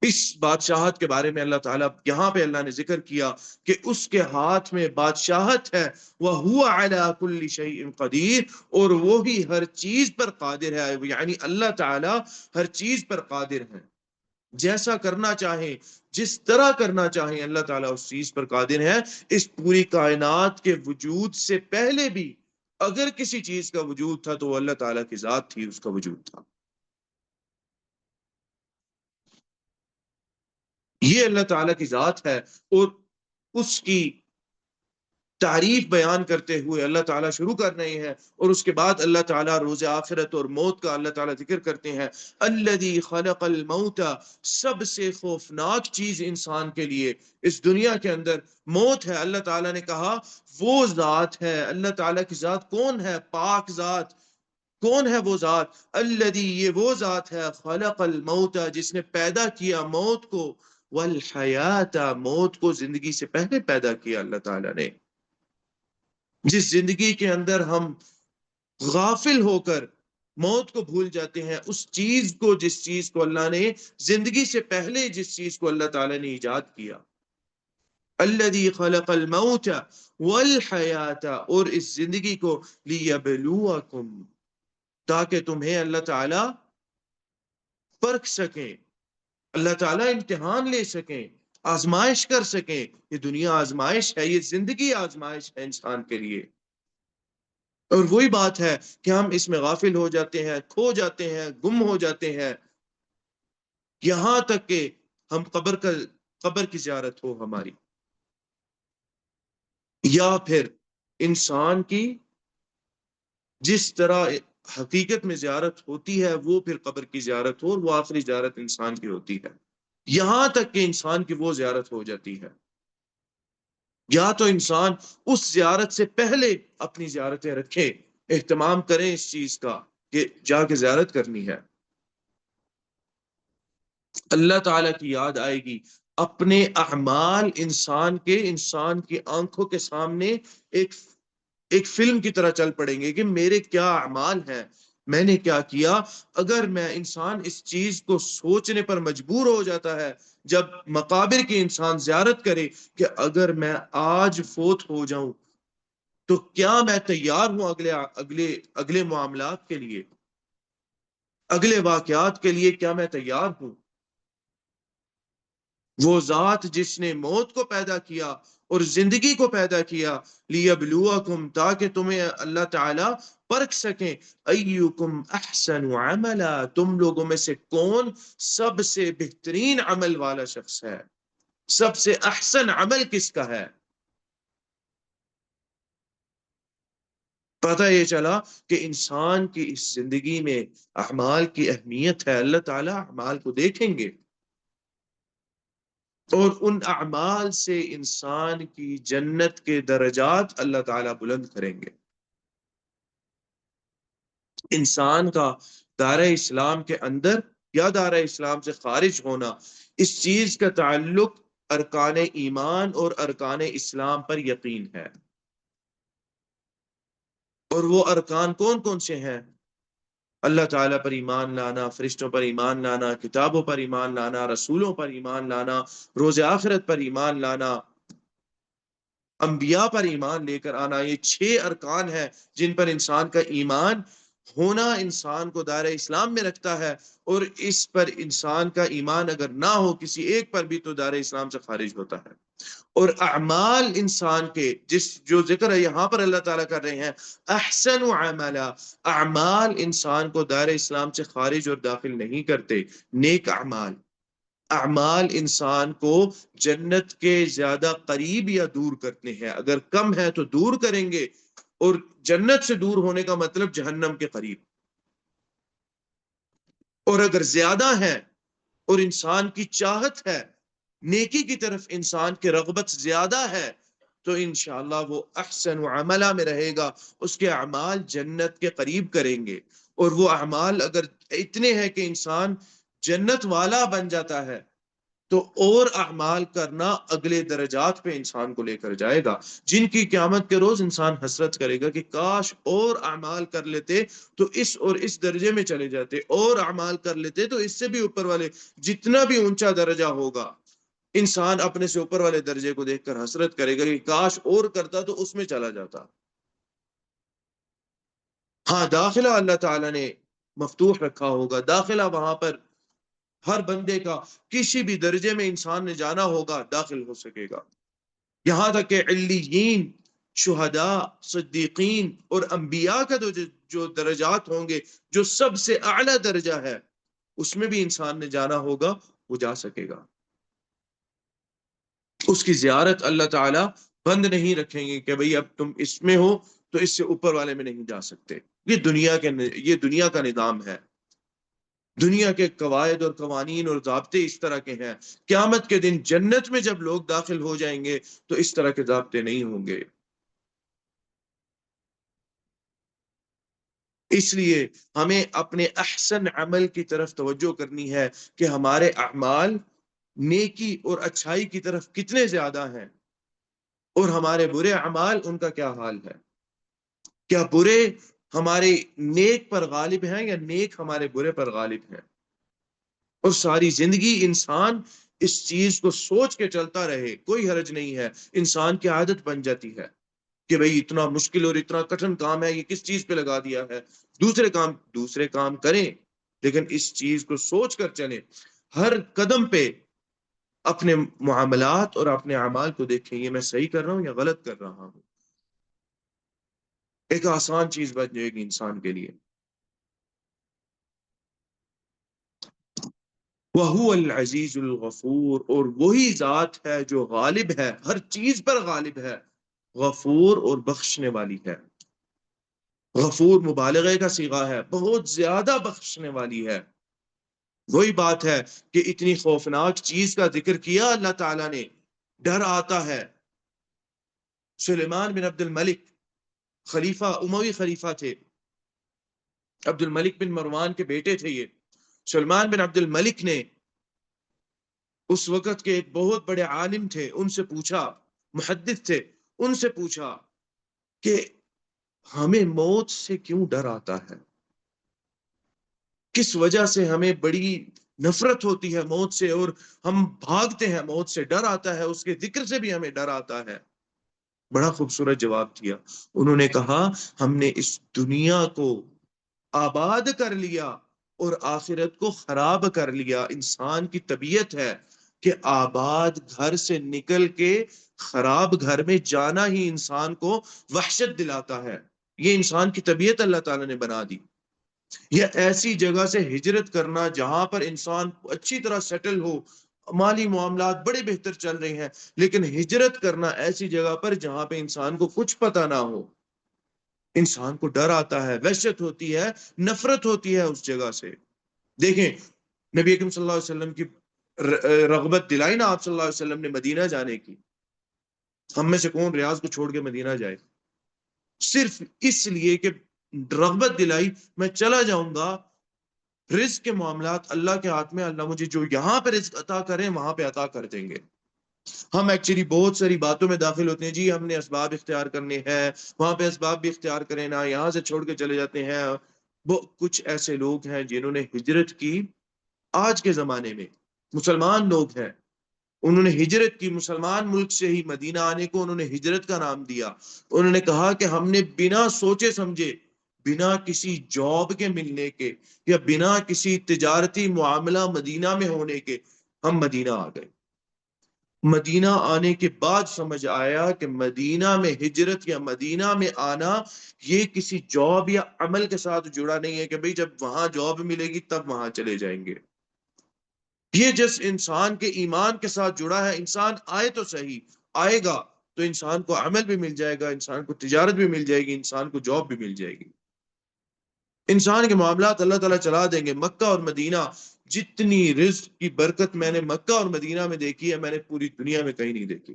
اس بادشاہت کے بارے میں اللہ تعالیٰ یہاں پہ اللہ نے ذکر کیا کہ اس کے ہاتھ میں بادشاہت ہے، وَهُوَ عَلَى كُلِّ شَيْءٍ قَدِيرٌ، اور وہی ہر چیز پر قادر ہے، یعنی اللہ تعالیٰ ہر چیز پر قادر ہے، جیسا کرنا چاہیں، جس طرح کرنا چاہیں اللہ تعالیٰ اس چیز پر قادر ہے۔ اس پوری کائنات کے وجود سے پہلے بھی اگر کسی چیز کا وجود تھا تو وہ اللہ تعالیٰ کی ذات تھی، اس کا وجود تھا۔ یہ اللہ تعالیٰ کی ذات ہے، اور اس کی تعریف بیان کرتے ہوئے اللہ تعالیٰ شروع کر رہے ہیں، اور اس کے بعد اللہ تعالیٰ روز آخرت اور موت کا اللہ تعالیٰ ذکر کرتے ہیں۔ الذی خلق الموت، سب سے خوفناک چیز انسان کے لیے اس دنیا کے اندر موت ہے۔ اللہ تعالیٰ نے کہا وہ ذات ہے، اللہ تعالیٰ کی ذات کون ہے؟ پاک ذات۔ کون ہے وہ ذات؟ الذی، یہ وہ ذات ہے، خلق الموت، جس نے پیدا کیا موت کو، والحیات، موت کو زندگی سے پہلے پیدا کیا اللہ تعالیٰ نے۔ جس زندگی کے اندر ہم غافل ہو کر موت کو بھول جاتے ہیں، اس چیز کو، جس چیز کو اللہ نے زندگی سے پہلے، جس چیز کو اللہ تعالیٰ نے ایجاد کیا، الذی خلق الموت والحیات، اور اس زندگی کو لیبلوکم، تاکہ تمہیں اللہ تعالی پرکھ سکیں، اللہ تعالیٰ امتحان لے سکیں، آزمائش کر سکیں۔ یہ دنیا آزمائش ہے، یہ زندگی آزمائش ہے انسان کے لیے۔ اور وہی بات ہے کہ ہم اس میں غافل ہو جاتے ہیں، کھو جاتے ہیں، گم ہو جاتے ہیں، یہاں تک کہ ہم قبر کی زیارت ہو ہماری، یا پھر انسان کی جس طرح حقیقت میں زیارت ہوتی ہے وہ پھر قبر کی زیارت ہو، اور وہ آخری زیارت انسان کی ہوتی ہے، یہاں تک کہ انسان کی وہ زیارت ہو جاتی ہے۔ یا تو انسان اس زیارت سے پہلے اپنی زیارتیں رکھے، اہتمام کریں اس چیز کا کہ جا کے زیارت کرنی ہے، اللہ تعالیٰ کی یاد آئے گی، اپنے اعمال انسان کی آنکھوں کے سامنے ایک ایک فلم کی طرح چل پڑیں گے کہ میرے کیا اعمال ہیں، میں نے کیا کیا۔ اگر میں انسان اس چیز کو سوچنے پر مجبور ہو جاتا ہے جب مقابر کی انسان زیارت کرے کہ اگر میں آج فوت ہو جاؤں تو کیا میں تیار ہوں اگلے معاملات کے لیے، اگلے واقعات کے لیے کیا میں تیار ہوں۔ وہ ذات جس نے موت کو پیدا کیا اور زندگی کو پیدا کیا، لیبلوکم، تاکہ تمہیں اللہ تعالی پرکھ سکیں، ایکم احسن عملا، تم لوگوں میں سے کون سب سے بہترین عمل والا شخص ہے، سب سے احسن عمل کس کا ہے۔ پتہ یہ چلا کہ انسان کی اس زندگی میں اعمال کی اہمیت ہے، اللہ تعالی اعمال کو دیکھیں گے اور ان اعمال سے انسان کی جنت کے درجات اللہ تعالیٰ بلند کریں گے۔ انسان کا دائرہ اسلام کے اندر یا دائرہ اسلام سے خارج ہونا، اس چیز کا تعلق ارکان ایمان اور ارکان اسلام پر یقین ہے۔ اور وہ ارکان کون کون سے ہیں؟ اللہ تعالیٰ پر ایمان لانا، فرشتوں پر ایمان لانا، کتابوں پر ایمان لانا، رسولوں پر ایمان لانا، روز آخرت پر ایمان لانا، انبیاء پر ایمان لے کر آنا۔ یہ 6 ارکان ہیں جن پر انسان کا ایمان ہونا انسان کو دائرہ اسلام میں رکھتا ہے، اور اس پر انسان کا ایمان اگر نہ ہو کسی ایک پر بھی تو دائرہ اسلام سے خارج ہوتا ہے۔ اور اعمال انسان کے جو ذکر ہے یہاں پر اللہ تعالیٰ کر رہے ہیں احسن عملا، اعمال انسان کو دائرہ اسلام سے خارج اور داخل نہیں کرتے، نیک اعمال انسان کو جنت کے زیادہ قریب یا دور کرتے ہیں، اگر کم ہے تو دور کریں گے، اور جنت سے دور ہونے کا مطلب جہنم کے قریب، اور اگر زیادہ ہے اور انسان کی چاہت ہے، نیکی کی طرف انسان کی رغبت زیادہ ہے، تو انشاءاللہ وہ احسن عملہ میں رہے گا، اس کے اعمال جنت کے قریب کریں گے۔ اور وہ اعمال اگر اتنے ہیں کہ انسان جنت والا بن جاتا ہے تو اور اعمال کرنا اگلے درجات پہ انسان کو لے کر جائے گا، جن کی قیامت کے روز انسان حسرت کرے گا کہ کاش اور اعمال کر لیتے تو اس اور اس درجے میں چلے جاتے، اور اعمال کر لیتے تو اس سے بھی اوپر والے، جتنا بھی اونچا درجہ ہوگا انسان اپنے سے اوپر والے درجے کو دیکھ کر حسرت کرے گا کہ کاش اور کرتا تو اس میں چلا جاتا۔ ہاں، داخلہ اللہ تعالیٰ نے مفتوح رکھا ہوگا، داخلہ وہاں پر ہر بندے کا کسی بھی درجے میں انسان نے جانا ہوگا داخل ہو سکے گا، یہاں تک کہ علیین، شہداء، صدیقین اور انبیاء کا جو درجات ہوں گے، جو سب سے اعلیٰ درجہ ہے، اس میں بھی انسان نے جانا ہوگا، وہ جا سکے گا۔ اس کی زیارت اللہ تعالیٰ بند نہیں رکھیں گے کہ بھئی اب تم اس میں ہو تو اس سے اوپر والے میں نہیں جا سکتے۔ یہ دنیا کا نظام ہے، دنیا کے قواعد اور قوانین اور ضابطے اس طرح کے ہیں۔ قیامت کے دن جنت میں جب لوگ داخل ہو جائیں گے تو اس طرح کے ضابطے نہیں ہوں گے۔ اس لیے ہمیں اپنے احسن عمل کی طرف توجہ کرنی ہے کہ ہمارے اعمال نیکی اور اچھائی کی طرف کتنے زیادہ ہیں، اور ہمارے برے اعمال ان کا کیا حال ہے۔ کیا برے ہمارے نیک پر غالب ہیں یا نیک ہمارے برے پر غالب ہیں؟ اور ساری زندگی انسان اس چیز کو سوچ کے چلتا رہے، کوئی حرج نہیں ہے، انسان کی عادت بن جاتی ہے کہ بھئی اتنا مشکل اور اتنا کٹھن کام ہے، یہ کس چیز پہ لگا دیا ہے، دوسرے کام کریں، لیکن اس چیز کو سوچ کر چلیں، ہر قدم پہ اپنے معاملات اور اپنے اعمال کو دیکھیں، یہ میں صحیح کر رہا ہوں یا غلط کر رہا ہوں۔ ایک آسان چیز بن جائے گی انسان کے لیے۔ وَهُوَ الْعَزِيزُ الْغَفُورُ، اور وہی ذات ہے جو غالب ہے، ہر چیز پر غالب ہے، غفور اور بخشنے والی ہے۔ غفور مبالغے کا صیغہ ہے، بہت زیادہ بخشنے والی ہے۔ وہی بات ہے کہ اتنی خوفناک چیز کا ذکر کیا اللہ تعالیٰ نے، ڈر آتا ہے۔ سلیمان بن عبد الملک خلیفہ، اموی خلیفہ تھے، عبد الملک بن مروان کے بیٹے تھے یہ۔ سلیمان بن عبد الملک نے اس وقت کے ایک بہت بڑے عالم تھے، ان سے پوچھا، محدث تھے، ان سے پوچھا کہ ہمیں موت سے کیوں ڈر آتا ہے، کس وجہ سے ہمیں بڑی نفرت ہوتی ہے موت سے، اور ہم بھاگتے ہیں موت سے، ڈر آتا ہے، اس کے ذکر سے بھی ہمیں ڈر آتا ہے۔ بڑا خوبصورت جواب دیا، انہوں نے کہا ہم نے اس دنیا کو آباد کر لیا اور آخرت کو خراب کر لیا۔ انسان کی طبیعت ہے کہ آباد گھر سے نکل کے خراب گھر میں جانا ہی انسان کو وحشت دلاتا ہے، یہ انسان کی طبیعت اللہ تعالیٰ نے بنا دی۔ یہ ایسی جگہ سے ہجرت کرنا جہاں پر انسان اچھی طرح سیٹل ہو، مالی معاملات بڑے بہتر چل رہے ہیں، لیکن ہجرت کرنا ایسی جگہ پر جہاں پہ انسان کو کچھ پتہ نہ ہو، انسان کو ڈر آتا ہے، وحشت ہوتی ہے، نفرت ہوتی ہے اس جگہ سے۔ دیکھیں نبی اکرم صلی اللہ علیہ وسلم کی رغبت دلائی نا آپ صلی اللہ علیہ وسلم نے مدینہ جانے کی۔ ہم میں سے کون ریاض کو چھوڑ کے مدینہ جائے؟ صرف اس لیے کہ رغبت دلائی، میں چلا جاؤں گا، رزق کے معاملات اللہ کے ہاتھ میں، اللہ مجھے جو یہاں پہ رزق عطا کریں وہاں پہ عطا کر دیں گے۔ ہم ایکچولی بہت ساری باتوں میں داخل ہوتے ہیں، جی ہم نے اسباب اختیار کرنے ہیں، وہاں پہ اسباب بھی اختیار کریں نا، یہاں سے چھوڑ کے چلے جاتے ہیں۔ وہ کچھ ایسے لوگ ہیں جنہوں نے ہجرت کی، آج کے زمانے میں مسلمان لوگ ہیں، انہوں نے ہجرت کی، مسلمان ملک سے ہی مدینہ آنے کو انہوں نے ہجرت کا نام دیا۔ انہوں نے کہا کہ ہم نے بنا سوچے سمجھے، بنا کسی جاب کے ملنے کے یا بنا کسی تجارتی معاملہ مدینہ میں ہونے کے، ہم مدینہ آ گئے۔ مدینہ آنے کے بعد سمجھ آیا کہ مدینہ میں ہجرت یا مدینہ میں آنا یہ کسی جاب یا عمل کے ساتھ جڑا نہیں ہے کہ بھئی جب وہاں جاب ملے گی تب وہاں چلے جائیں گے۔ یہ جس انسان کے ایمان کے ساتھ جڑا ہے، انسان آئے تو صحیح، آئے گا تو انسان کو عمل بھی مل جائے گا، انسان کو تجارت بھی مل جائے گی، انسان کو جاب بھی مل جائے گی، انسان کے معاملات اللہ تعالیٰ چلا دیں گے۔ مکہ اور مدینہ، جتنی رزق کی برکت میں نے مکہ اور مدینہ میں دیکھی ہے، میں نے پوری دنیا میں کہیں نہیں دیکھی۔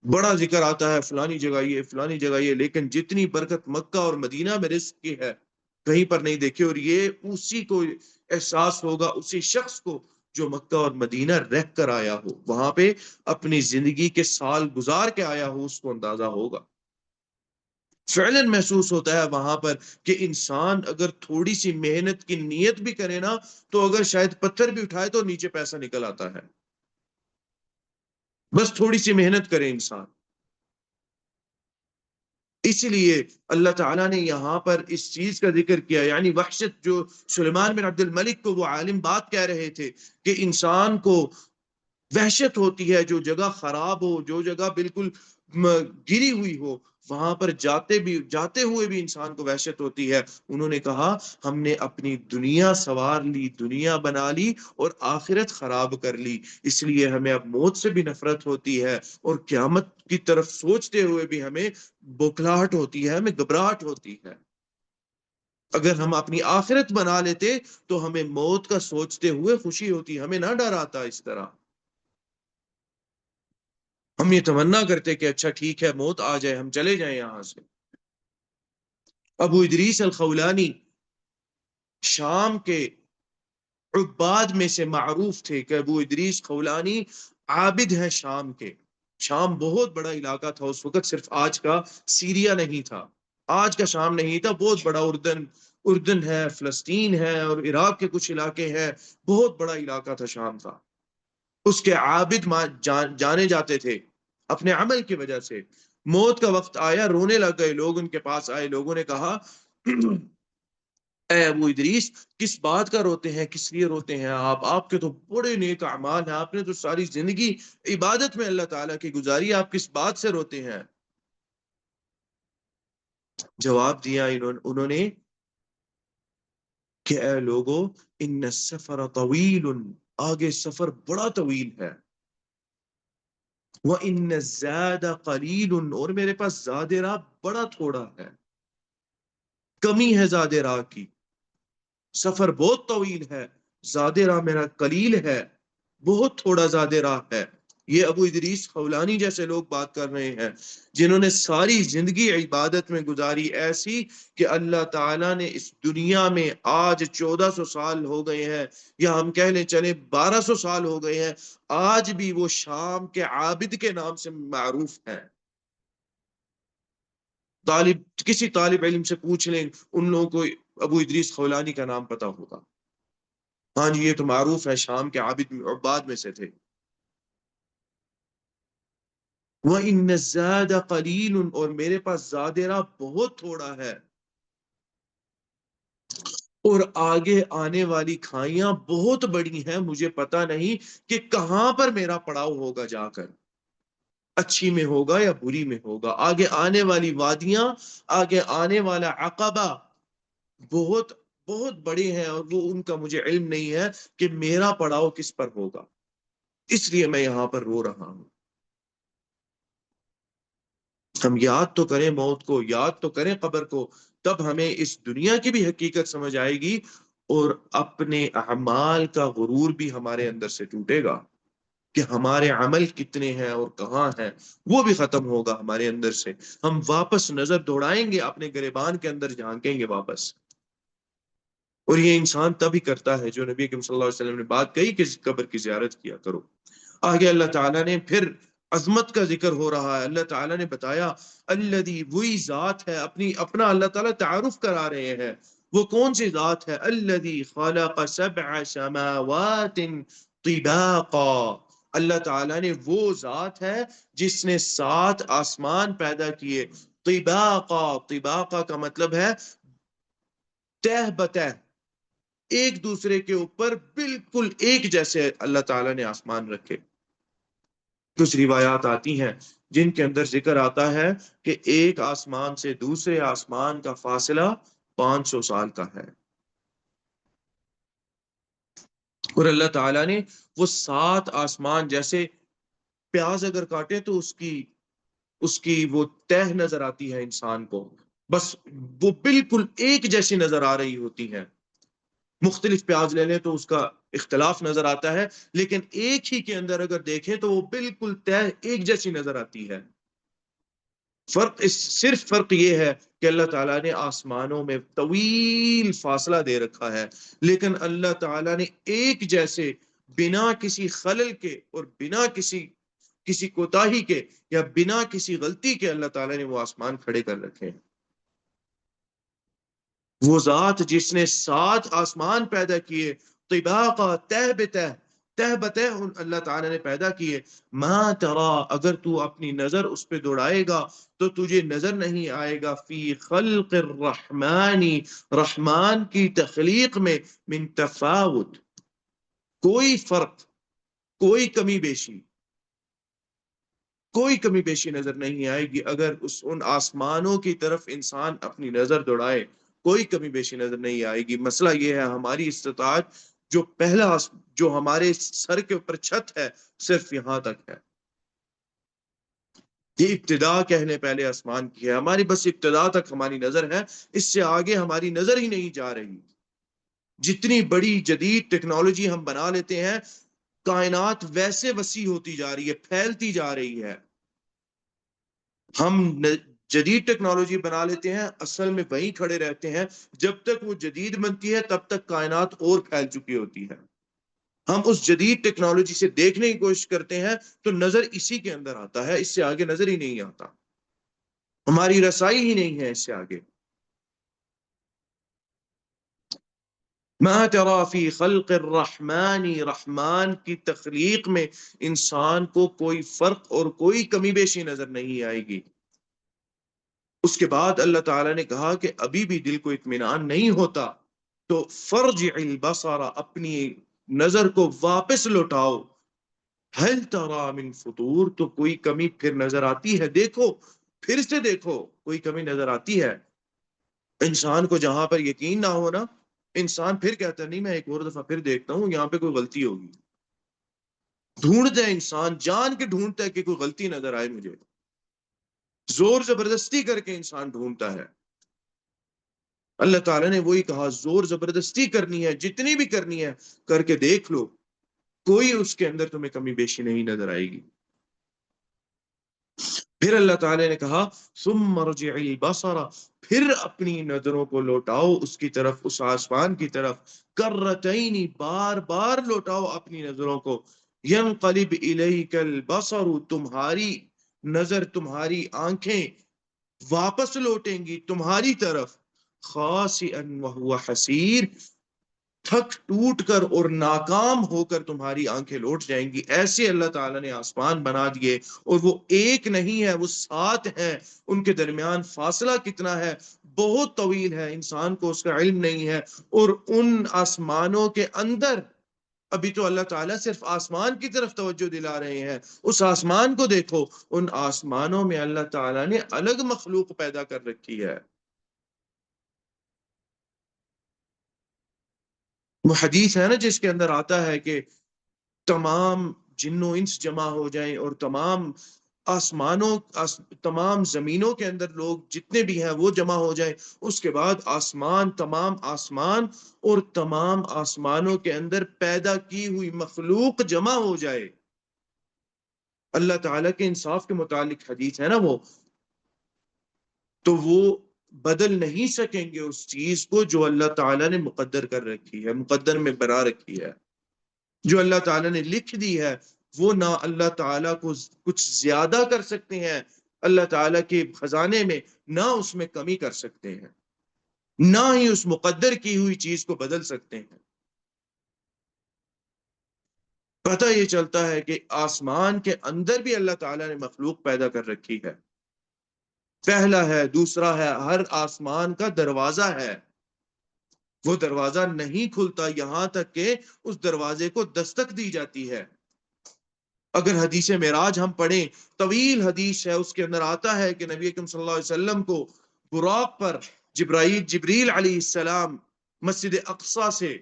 بڑا ذکر آتا ہے فلانی جگہ یہ، فلانی جگہ یہ، لیکن جتنی برکت مکہ اور مدینہ میں رزق کی ہے کہیں پر نہیں دیکھی، اور یہ اسی کو احساس ہوگا، اسی شخص کو جو مکہ اور مدینہ رہ کر آیا ہو، وہاں پہ اپنی زندگی کے سال گزار کے آیا ہو، اس کو اندازہ ہوگا، فعلاً محسوس ہوتا ہے وہاں پر کہ انسان اگر تھوڑی سی محنت کی نیت بھی کرے نا، تو اگر شاید پتھر بھی اٹھائے تو نیچے پیسہ نکل آتا ہے، بس تھوڑی سی محنت کرے انسان۔ اس لیے اللہ تعالیٰ نے یہاں پر اس چیز کا ذکر کیا، یعنی وحشت، جو سلیمان بن عبد الملک کو وہ عالم بات کہہ رہے تھے کہ انسان کو وحشت ہوتی ہے جو جگہ خراب ہو، جو جگہ بالکل گری ہوئی ہو، وہاں پر جاتے ہوئے بھی انسان کو وحشت ہوتی ہے۔ انہوں نے کہا ہم نے اپنی دنیا سوار لی، دنیا بنا لی اور آخرت خراب کر لی، اس لیے ہمیں اب موت سے بھی نفرت ہوتی ہے، اور قیامت کی طرف سوچتے ہوئے بھی ہمیں بوکھلاہٹ ہوتی ہے، ہمیں گھبراہٹ ہوتی ہے۔ اگر ہم اپنی آخرت بنا لیتے تو ہمیں موت کا سوچتے ہوئے خوشی ہوتی، ہمیں نہ ڈر آتا اس طرح۔ ہم یہ تمنا کرتے کہ اچھا ٹھیک ہے موت آ جائے، ہم چلے جائیں یہاں سے۔ ابو ادریس الخولانی شام کے عباد میں سے معروف تھے کہ ابو ادریس خولانی عابد ہیں شام کے۔ شام بہت بڑا علاقہ تھا اس وقت، صرف آج کا سیریا نہیں تھا، آج کا شام نہیں تھا، بہت بڑا اردن ہے، فلسطین ہے، اور عراق کے کچھ علاقے ہیں، بہت بڑا علاقہ تھا شام کا، اس کے عابد جانے جاتے تھے اپنے عمل کی وجہ سے۔ موت کا وقت آیا، رونے لگ گئے لوگ، ان کے پاس آئے، لوگوں نے کہا اے ابو ادریس، کس بات کا روتے ہیں، کس لیے روتے ہیں آپ کے تو بڑے نیک اعمال ہیں، آپ نے تو ساری زندگی عبادت میں اللہ تعالیٰ کی گزاری، آپ کس بات سے روتے ہیں؟ جواب دیا انہوں نے کہ اے لوگو، ان السفر طویل، آگے سفر بڑا طویل ہے، وَإِنَّ الزَّادَ قَلِيلٌ، اور میرے پاس زاد راہ بڑا تھوڑا ہے، کمی ہے زاد راہ کی، سفر بہت طویل ہے، زاد راہ میرا قلیل ہے، بہت تھوڑا زاد راہ ہے۔ یہ ابو ادریس خولانی جیسے لوگ بات کر رہے ہیں، جنہوں نے ساری زندگی عبادت میں گزاری، ایسی کہ اللہ تعالیٰ نے اس دنیا میں آج 1400 سال ہو گئے ہیں، یا ہم کہہ لیں چلے 1200 سال ہو گئے ہیں، آج بھی وہ شام کے عابد کے نام سے معروف ہیں۔ کسی طالب علم سے پوچھ لیں، ان لوگوں کو ابو ادریس خولانی کا نام پتا ہوگا، ہاں جی یہ تو معروف ہے، شام کے عابد عباد میں سے تھے۔ وَإِنَّ الزَّادَ قَلِيلٌ، اور میرے پاس زاد راہ بہت تھوڑا ہے، اور آگے آنے والی کھائیاں بہت بڑی ہیں، مجھے پتا نہیں کہ کہاں پر میرا پڑاؤ ہوگا، جا کر اچھی میں ہوگا یا بری میں ہوگا، آگے آنے والی وادیاں، آگے آنے والا عقبہ بہت بہت بڑے ہیں، اور وہ ان کا مجھے علم نہیں ہے کہ میرا پڑاؤ کس پر ہوگا، اس لیے میں یہاں پر رو رہا ہوں۔ ہم یاد تو کریں موت کو، یاد تو کریں قبر کو، تب ہمیں اس دنیا کی بھی حقیقت سمجھ آئے گی، اور اپنے اعمال کا غرور بھی ہمارے اندر سے ٹوٹے گا کہ ہمارے عمل کتنے ہیں اور کہاں ہیں، وہ بھی ختم ہوگا ہمارے اندر سے۔ ہم واپس نظر دوڑائیں گے، اپنے گریبان کے اندر جھانکیں گے واپس، اور یہ انسان تبھی کرتا ہے جو نبی کریم صلی اللہ علیہ وسلم نے بات کہی کہ قبر کی زیارت کیا کرو۔ آگے اللہ تعالیٰ نے پھر عظمت کا ذکر ہو رہا ہے، اللہ تعالیٰ نے بتایا الذی، وہی ذات ہے، اپنا اللہ تعالیٰ تعارف کرا رہے ہیں، وہ کون سی ذات ہے؟ الذی خلق سبع سماوات طباقا، اللہ تعالیٰ نے وہ ذات ہے جس نے 7 آسمان پیدا کیے، طباقا، طباقا کا مطلب ہے تہ بتہ، ایک دوسرے کے اوپر بالکل ایک جیسے اللہ تعالیٰ نے آسمان رکھے۔ کچھ روایات آتی ہیں جن کے اندر ذکر آتا ہے کہ ایک آسمان سے دوسرے آسمان کا فاصلہ 500 سال کا ہے، اور اللہ تعالیٰ نے وہ 7 آسمان، جیسے پیاز اگر کاٹے تو اس کی وہ تہ نظر آتی ہے انسان کو، بس وہ بالکل ایک جیسی نظر آ رہی ہوتی ہیں، مختلف پیاز لے لیں تو اس کا اختلاف نظر آتا ہے، لیکن ایک ہی کے اندر اگر دیکھیں تو وہ بالکل طے ایک جیسی نظر آتی ہے۔ صرف فرق یہ ہے کہ اللہ تعالیٰ نے آسمانوں میں طویل فاصلہ دے رکھا ہے، لیکن اللہ تعالیٰ نے ایک جیسے، بنا کسی خلل کے اور بنا کسی کوتاہی کے یا بنا کسی غلطی کے، اللہ تعالیٰ نے وہ آسمان کھڑے کر رکھے ہیں۔ وہ ذات جس نے 7 آسمان پیدا کیے، طباقا، تہ بتہ، تہ بتہ اللہ تعالیٰ نے پیدا کیے، ما ترا، اگر تو اپنی نظر اس پہ دوڑائے گا تو تجھے نظر نہیں آئے گا، فی خلق الرحمن، رحمان کی تخلیق میں، من تفاوت، کوئی فرق، کوئی کمی بیشی، کوئی کمی بیشی نظر نہیں آئے گی اگر ان آسمانوں کی طرف انسان اپنی نظر دوڑائے، کوئی کمی بیشی نظر نہیں آئے گی۔ مسئلہ یہ ہے ہماری استطاعت، جو ہمارے سر کے اوپر چھت ہے، صرف یہاں تک ہے، یہ ابتدا کہنے پہلے آسمان کی ہے، ہماری بس ابتدا تک ہماری نظر ہے، اس سے آگے ہماری نظر ہی نہیں جا رہی۔ جتنی بڑی جدید ٹیکنالوجی ہم بنا لیتے ہیں، کائنات ویسے وسیع ہوتی جا رہی ہے، پھیلتی جا رہی ہے، ہم جدید ٹیکنالوجی بنا لیتے ہیں، اصل میں وہیں کھڑے رہتے ہیں، جب تک وہ جدید بنتی ہے تب تک کائنات اور پھیل چکی ہوتی ہے، ہم اس جدید ٹیکنالوجی سے دیکھنے کی کوشش کرتے ہیں تو نظر اسی کے اندر آتا ہے، اس سے آگے نظر ہی نہیں آتا، ہماری رسائی ہی نہیں ہے اس سے آگے۔ ما ترى فی خلق الرحمن، رحمان کی تخلیق میں انسان کو کوئی فرق اور کوئی کمی بیشی نظر نہیں آئے گی۔ اس کے بعد اللہ تعالیٰ نے کہا کہ ابھی بھی دل کو اطمینان نہیں ہوتا تو فرجع البصر، اپنی نظر کو واپس لوٹاؤ، هل ترى من فطور، تو کوئی کمی پھر نظر آتی ہے، دیکھو پھر سے دیکھو، کوئی کمی نظر آتی ہے۔ انسان کو جہاں پر یقین نہ ہونا، انسان پھر کہتا ہے نہیں میں ایک اور دفعہ پھر دیکھتا ہوں یہاں پہ کوئی غلطی ہوگی، ڈھونڈتا ہے انسان، جان کے ڈھونڈتا ہے کہ کوئی غلطی نظر آئے مجھے، زور زبردستی کر کے انسان ڈھونڈتا ہے۔ اللہ تعالیٰ نے وہی کہا زور زبردستی کرنی ہے، جتنی بھی کرنی ہے کر کے دیکھ لو، کوئی اس کے اندر تمہیں کمی بیشی نہیں نظر آئے گی۔ پھر اللہ تعالیٰ نے کہا ثم ارجع البصر، پھر اپنی نظروں کو لوٹاؤ اس کی طرف، اس آسمان کی طرف، کرتین، بار بار لوٹاؤ اپنی نظروں کو، ینقلب الیک البصر، تمہاری نظر، تمہاری آنکھیں واپس لوٹیں گی تمہاری طرف، خاسئا وہو حسیر، تھک ٹوٹ کر اور ناکام ہو کر تمہاری آنکھیں لوٹ جائیں گی۔ ایسے اللہ تعالیٰ نے آسمان بنا دیے، اور وہ ایک نہیں ہے، وہ 7 ہیں، ان کے درمیان فاصلہ کتنا ہے، بہت طویل ہے، انسان کو اس کا علم نہیں ہے۔ اور ان آسمانوں کے اندر، ابھی تو اللہ تعالیٰ صرف آسمان کی طرف توجہ دلا رہے ہیں، اس آسمان کو دیکھو، ان آسمانوں میں اللہ تعالیٰ نے الگ مخلوق پیدا کر رکھی ہے۔ وہ حدیث ہے نا جس کے اندر آتا ہے کہ تمام جن و انس جمع ہو جائیں اور تمام تمام زمینوں کے اندر لوگ جتنے بھی ہیں وہ جمع ہو جائیں، اس کے بعد تمام آسمان اور تمام آسمانوں کے اندر پیدا کی ہوئی مخلوق جمع ہو جائے، اللہ تعالیٰ کے انصاف کے متعلق حدیث ہے نا وہ، تو وہ بدل نہیں سکیں گے اس چیز کو جو اللہ تعالیٰ نے مقدر کر رکھی ہے، مقدر میں بنا رکھی ہے، جو اللہ تعالیٰ نے لکھ دی ہے، وہ نہ اللہ تعالیٰ کو کچھ زیادہ کر سکتے ہیں اللہ تعالیٰ کے خزانے میں، نہ اس میں کمی کر سکتے ہیں، نہ ہی اس مقدر کی ہوئی چیز کو بدل سکتے ہیں۔ پتہ یہ چلتا ہے کہ آسمان کے اندر بھی اللہ تعالیٰ نے مخلوق پیدا کر رکھی ہے، پہلا ہے، دوسرا ہے، ہر آسمان کا دروازہ ہے، وہ دروازہ نہیں کھلتا یہاں تک کہ اس دروازے کو دستک دی جاتی ہے۔ اگر حدیث معراج ہم پڑھیں، طویل حدیث ہے، اس کے اندر آتا ہے کہ نبی اکرم صلی اللہ علیہ وسلم کو براق پر جبریل علیہ السلام مسجد اقصی سے،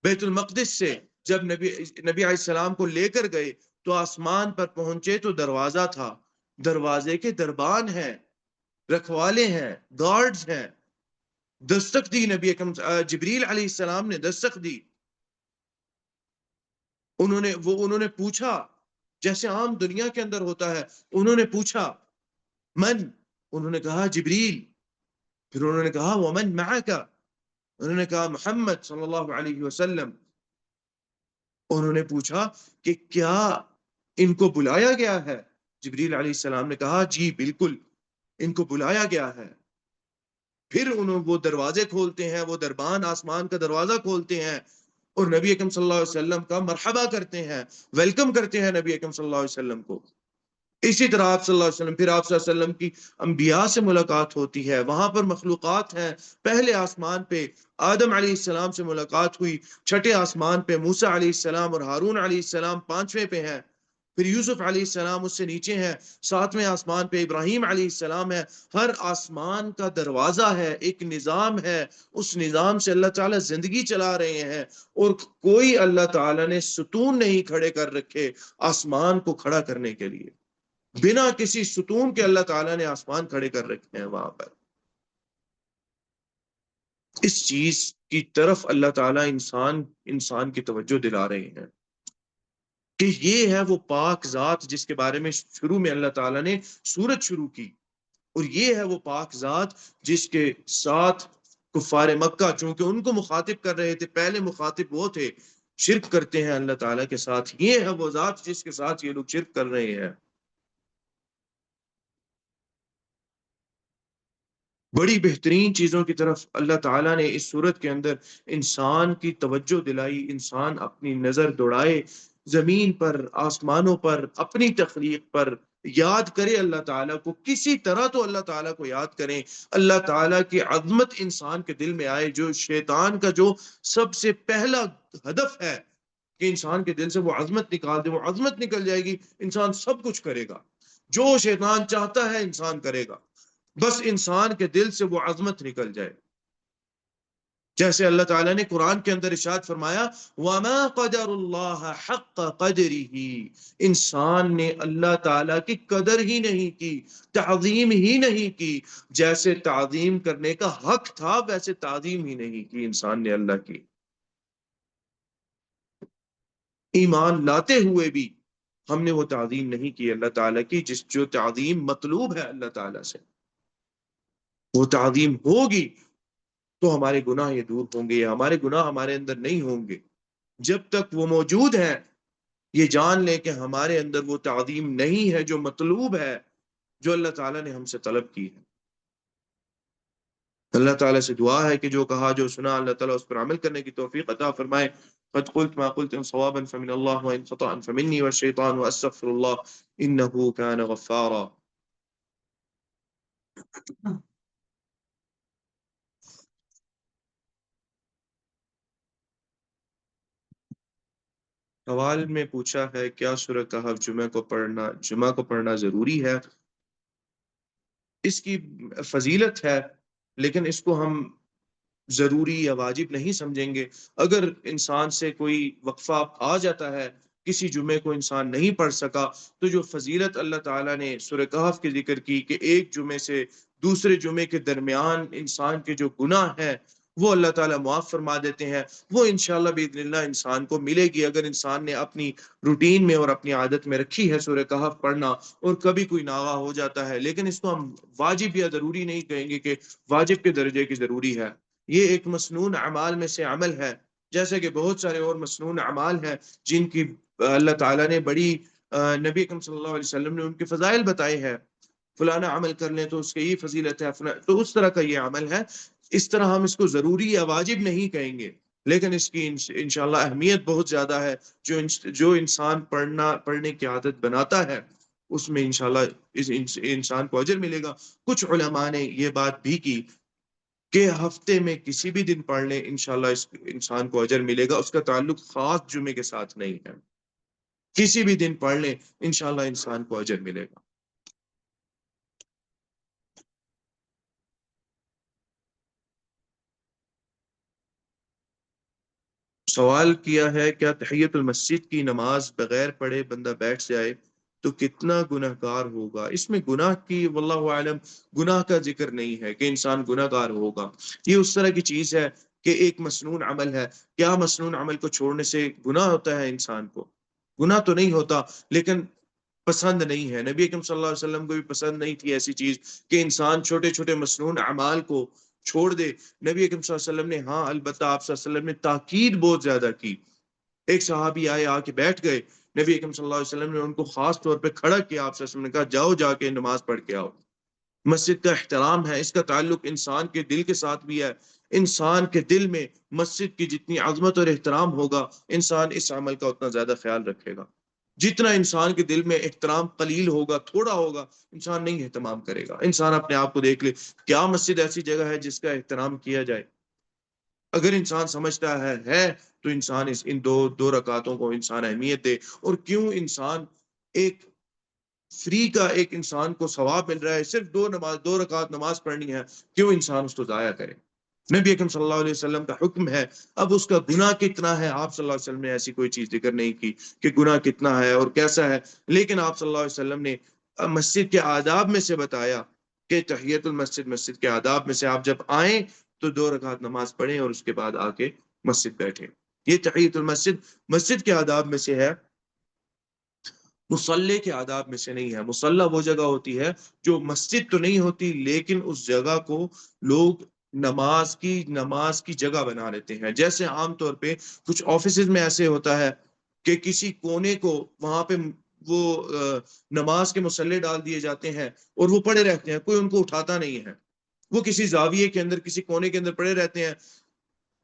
بیت المقدس سے جب نبی علیہ السلام کو لے کر گئے تو آسمان پر پہنچے تو دروازہ تھا، دروازے کے دربان ہیں، رکھوالے ہیں، گارڈز ہیں، دستک دی جبریل علیہ السلام نے دستک دی، انہوں نے پوچھا جیسے عام دنیا کے اندر ہوتا ہے، انہوں نے پوچھا من، انہوں نے کہا جبریل، پھر انہوں نے کہا ومن معک، انہوں نے کہا محمد صلی اللہ علیہ وسلم، انہوں نے پوچھا کہ کیا ان کو بلایا گیا ہے؟ جبریل علیہ السلام نے کہا جی بالکل ان کو بلایا گیا ہے۔ پھر وہ دروازے کھولتے ہیں، وہ دربان آسمان کا دروازہ کھولتے ہیں اور نبی اکرم صلی اللہ علیہ وسلم کا مرحبا کرتے ہیں، ویلکم کرتے ہیں نبی اکرم صلی اللہ علیہ وسلم کو۔ اسی طرح آپ صلی اللہ علیہ وسلم، پھر آپ صلی اللہ علیہ وسلم کی انبیاء سے ملاقات ہوتی ہے، وہاں پر مخلوقات ہیں، پہلے آسمان پہ آدم علیہ السلام سے ملاقات ہوئی، چھٹے آسمان پہ موسیٰ علیہ السلام اور ہارون علیہ السلام 5ویں پہ ہیں، پھر یوسف علیہ السلام اس سے نیچے ہیں، 7ویں آسمان پہ ابراہیم علیہ السلام ہے۔ ہر آسمان کا دروازہ ہے، ایک نظام ہے، اس نظام سے اللہ تعالیٰ زندگی چلا رہے ہیں، اور کوئی اللہ تعالیٰ نے ستون نہیں کھڑے کر رکھے آسمان کو کھڑا کرنے کے لیے، بنا کسی ستون کے اللہ تعالیٰ نے آسمان کھڑے کر رکھے ہیں وہاں پر۔ اس چیز کی طرف اللہ تعالیٰ انسان کی توجہ دلا رہے ہیں کہ یہ ہے وہ پاک ذات جس کے بارے میں شروع میں اللہ تعالیٰ نے سورت شروع کی، اور یہ ہے وہ پاک ذات جس کے ساتھ کفار مکہ، چونکہ ان کو مخاطب کر رہے تھے، پہلے مخاطب وہ تھے، شرک کرتے ہیں اللہ تعالیٰ کے ساتھ، یہ ہے وہ ذات جس کے ساتھ یہ لوگ شرک کر رہے ہیں۔ بڑی بہترین چیزوں کی طرف اللہ تعالیٰ نے اس صورت کے اندر انسان کی توجہ دلائی، انسان اپنی نظر دوڑائے زمین پر، آسمانوں پر، اپنی تخلیق پر، یاد کرے اللہ تعالیٰ کو کسی طرح، تو اللہ تعالیٰ کو یاد کریں، اللہ تعالیٰ کی عظمت انسان کے دل میں آئے۔ جو شیطان کا جو سب سے پہلا ہدف ہے کہ انسان کے دل سے وہ عظمت نکال دے، وہ عظمت نکل جائے گی، انسان سب کچھ کرے گا، جو شیطان چاہتا ہے انسان کرے گا، بس انسان کے دل سے وہ عظمت نکل جائے۔ جیسے اللہ تعالیٰ نے قرآن کے اندر ارشاد فرمایا وَمَا قَدَرُ اللَّهَ حَقَّ قَدْرِهِ، انسان نے اللہ تعالیٰ کی قدر ہی نہیں کی، تعظیم ہی نہیں کی، جیسے تعظیم کرنے کا حق تھا ویسے تعظیم ہی نہیں کی انسان نے اللہ کی، ایمان لاتے ہوئے بھی ہم نے وہ تعظیم نہیں کی اللہ تعالیٰ کی، جو تعظیم مطلوب ہے اللہ تعالیٰ سے، وہ تعظیم ہوگی تو ہمارے گناہ یہ دور ہوں گے، ہمارے گناہ ہمارے اندر نہیں ہوں گے۔ جب تک وہ موجود ہیں یہ جان لیں کہ ہمارے اندر وہ تعظیم نہیں ہے جو مطلوب ہے، جو اللہ تعالیٰ نے ہم سے طلب کی ہے۔ اللہ تعالیٰ سے دعا ہے کہ جو کہا جو سنا اللہ تعالیٰ اس پر عمل کرنے کی توفیق عطا فرمائے۔ قد قلت ما قلت صوابا فمن اللہ وإن خطأ فمنی والشیطان واستغفر اللہ انه كان غفارا۔ سوال میں پوچھا ہے کیا سورہ کہف جمعہ کو پڑھنا ضروری ہے؟ اس کی فضیلت ہے، لیکن اس کو ہم ضروری یا واجب نہیں سمجھیں گے۔ اگر انسان سے کوئی وقفہ آ جاتا ہے، کسی جمعے کو انسان نہیں پڑھ سکا، تو جو فضیلت اللہ تعالیٰ نے سورہ کہف کے ذکر کی کہ ایک جمعے سے دوسرے جمعے کے درمیان انسان کے جو گناہ ہیں وہ اللہ تعالیٰ معاف فرما دیتے ہیں، وہ انشاءاللہ باذن اللہ انسان کو ملے گی اگر انسان نے اپنی روٹین میں اور اپنی عادت میں رکھی ہے سورہ کہف پڑھنا، اور کبھی کوئی ناغہ ہو جاتا ہے، لیکن اس کو ہم واجب یا ضروری نہیں کہیں گے کہ واجب کے درجے کی ضروری ہے۔ یہ ایک مسنون اعمال میں سے عمل ہے، جیسے کہ بہت سارے اور مسنون اعمال ہیں جن کی اللہ تعالیٰ نے بڑی نبی اکرم صلی اللہ علیہ وسلم نے ان کے فضائل بتائے ہیں، فلانا عمل کر لیں تو اس کی یہ فضیلت ہے، تو اس طرح کا یہ عمل ہے۔ اس طرح ہم اس کو ضروری یا واجب نہیں کہیں گے، لیکن اس کی انشاءاللہ اہمیت بہت زیادہ ہے۔ جو انسان پڑھنے کی عادت بناتا ہے اس میں انشاءاللہ اس انسان کو اجر ملے گا۔ کچھ علماء نے یہ بات بھی کی کہ ہفتے میں کسی بھی دن پڑھ لیں انشاءاللہ اس انسان کو اجر ملے گا، اس کا تعلق خاص جمعے کے ساتھ نہیں ہے، کسی بھی دن پڑھ لیں انشاءاللہ انسان کو اجر ملے گا۔ سوال کیا ہے کیا تحیت المسجد کی نماز بغیر پڑھے بندہ بیٹھ جائے تو کتنا گناہ گار ہوگا؟ اس میں گناہ کی واللہ عالم گناہ کا ذکر نہیں ہے کہ انسان گناہ گار ہوگا، یہ اس طرح کی چیز ہے کہ ایک مسنون عمل ہے۔ کیا مسنون عمل کو چھوڑنے سے گناہ ہوتا ہے؟ انسان کو گناہ تو نہیں ہوتا، لیکن پسند نہیں ہے، نبی اکرم صلی اللہ علیہ وسلم کو بھی پسند نہیں تھی ایسی چیز کہ انسان چھوٹے چھوٹے مسنون اعمال کو چھوڑ دے۔ نبی اکرم صلی اللہ علیہ وسلم نے ہاں البتہ آپ صلی اللہ علیہ وسلم نے تاکید بہت زیادہ کی۔ ایک صحابی آئے آ کے بیٹھ گئے، نبی اکرم صلی اللہ علیہ وسلم نے ان کو خاص طور پہ کھڑا کیا، آپ صلی اللہ علیہ وسلم نے کہا جاؤ جا کے نماز پڑھ کے آؤ۔ مسجد کا احترام ہے، اس کا تعلق انسان کے دل کے ساتھ بھی ہے۔ انسان کے دل میں مسجد کی جتنی عظمت اور احترام ہوگا انسان اس عمل کا اتنا زیادہ خیال رکھے گا۔ جتنا انسان کے دل میں احترام قلیل ہوگا، تھوڑا ہوگا، انسان نہیں اہتمام کرے گا۔ انسان اپنے آپ کو دیکھ لے، کیا مسجد ایسی جگہ ہے جس کا احترام کیا جائے؟ اگر انسان سمجھتا ہے تو انسان ان دو رکعتوں کو انسان اہمیت دے۔ اور کیوں انسان ایک فری کا ایک انسان کو ثواب مل رہا ہے، صرف دو رکعت نماز پڑھنی ہے، کیوں انسان اس کو ضائع کرے؟ نبی اکرم صلی اللہ علیہ وسلم کا حکم ہے، اب اس کا گناہ کتنا ہے آپ صلی اللہ علیہ وسلم نے ایسی کوئی چیز ذکر نہیں کی کہ گناہ کتنا ہے اور کیسا ہے، لیکن آپ صلی اللہ علیہ وسلم نے مسجد کے آداب میں سے بتایا کہ تحیت المسجد، مسجد کے آداب میں سے آپ جب آئیں تو 2 رکعت نماز پڑھیں اور اس کے بعد آ کے مسجد بیٹھیں۔ یہ تحیت المسجد مسجد کے آداب میں سے ہے، مصلی کے آداب میں سے نہیں ہے۔ مصلی وہ جگہ ہوتی ہے جو مسجد تو نہیں ہوتی، لیکن اس جگہ کو لوگ نماز کی جگہ بنا لیتے ہیں۔ جیسے عام طور پہ کچھ آفیسز میں ایسے ہوتا ہے کہ کسی کونے کو وہاں پہ وہ نماز کے مصلی ڈال دیے جاتے ہیں اور وہ پڑے رہتے ہیں، کوئی ان کو اٹھاتا نہیں ہے۔ وہ کسی زاویے کے اندر کسی کونے کے اندر پڑے رہتے ہیں.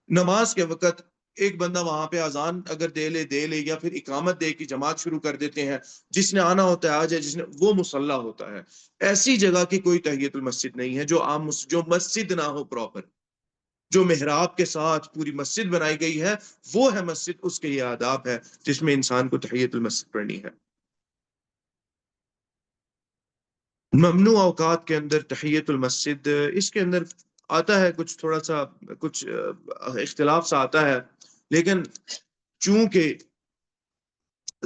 نماز کے وقت ایک بندہ وہاں پہ اذان اگر دے لے یا پھر اقامت دے کی جماعت شروع کر دیتے ہیں. جس نے آنا ہوتا ہے آ جائے، جس نے وہ مصلی ہوتا ہے. ایسی جگہ کی کوئی تحیت المسجد نہیں ہے جو مسجد نہ ہو پراپر، جو محراب کے ساتھ پوری مسجد بنائی گئی ہے وہ ہے مسجد. اس کے یہ آداب ہے جس میں انسان کو تحیت المسجد پڑھنی ہے. ممنوع اوقات کے اندر تحیت المسجد، اس کے اندر آتا ہے کچھ تھوڑا سا کچھ اختلاف سا آتا ہے، لیکن چونکہ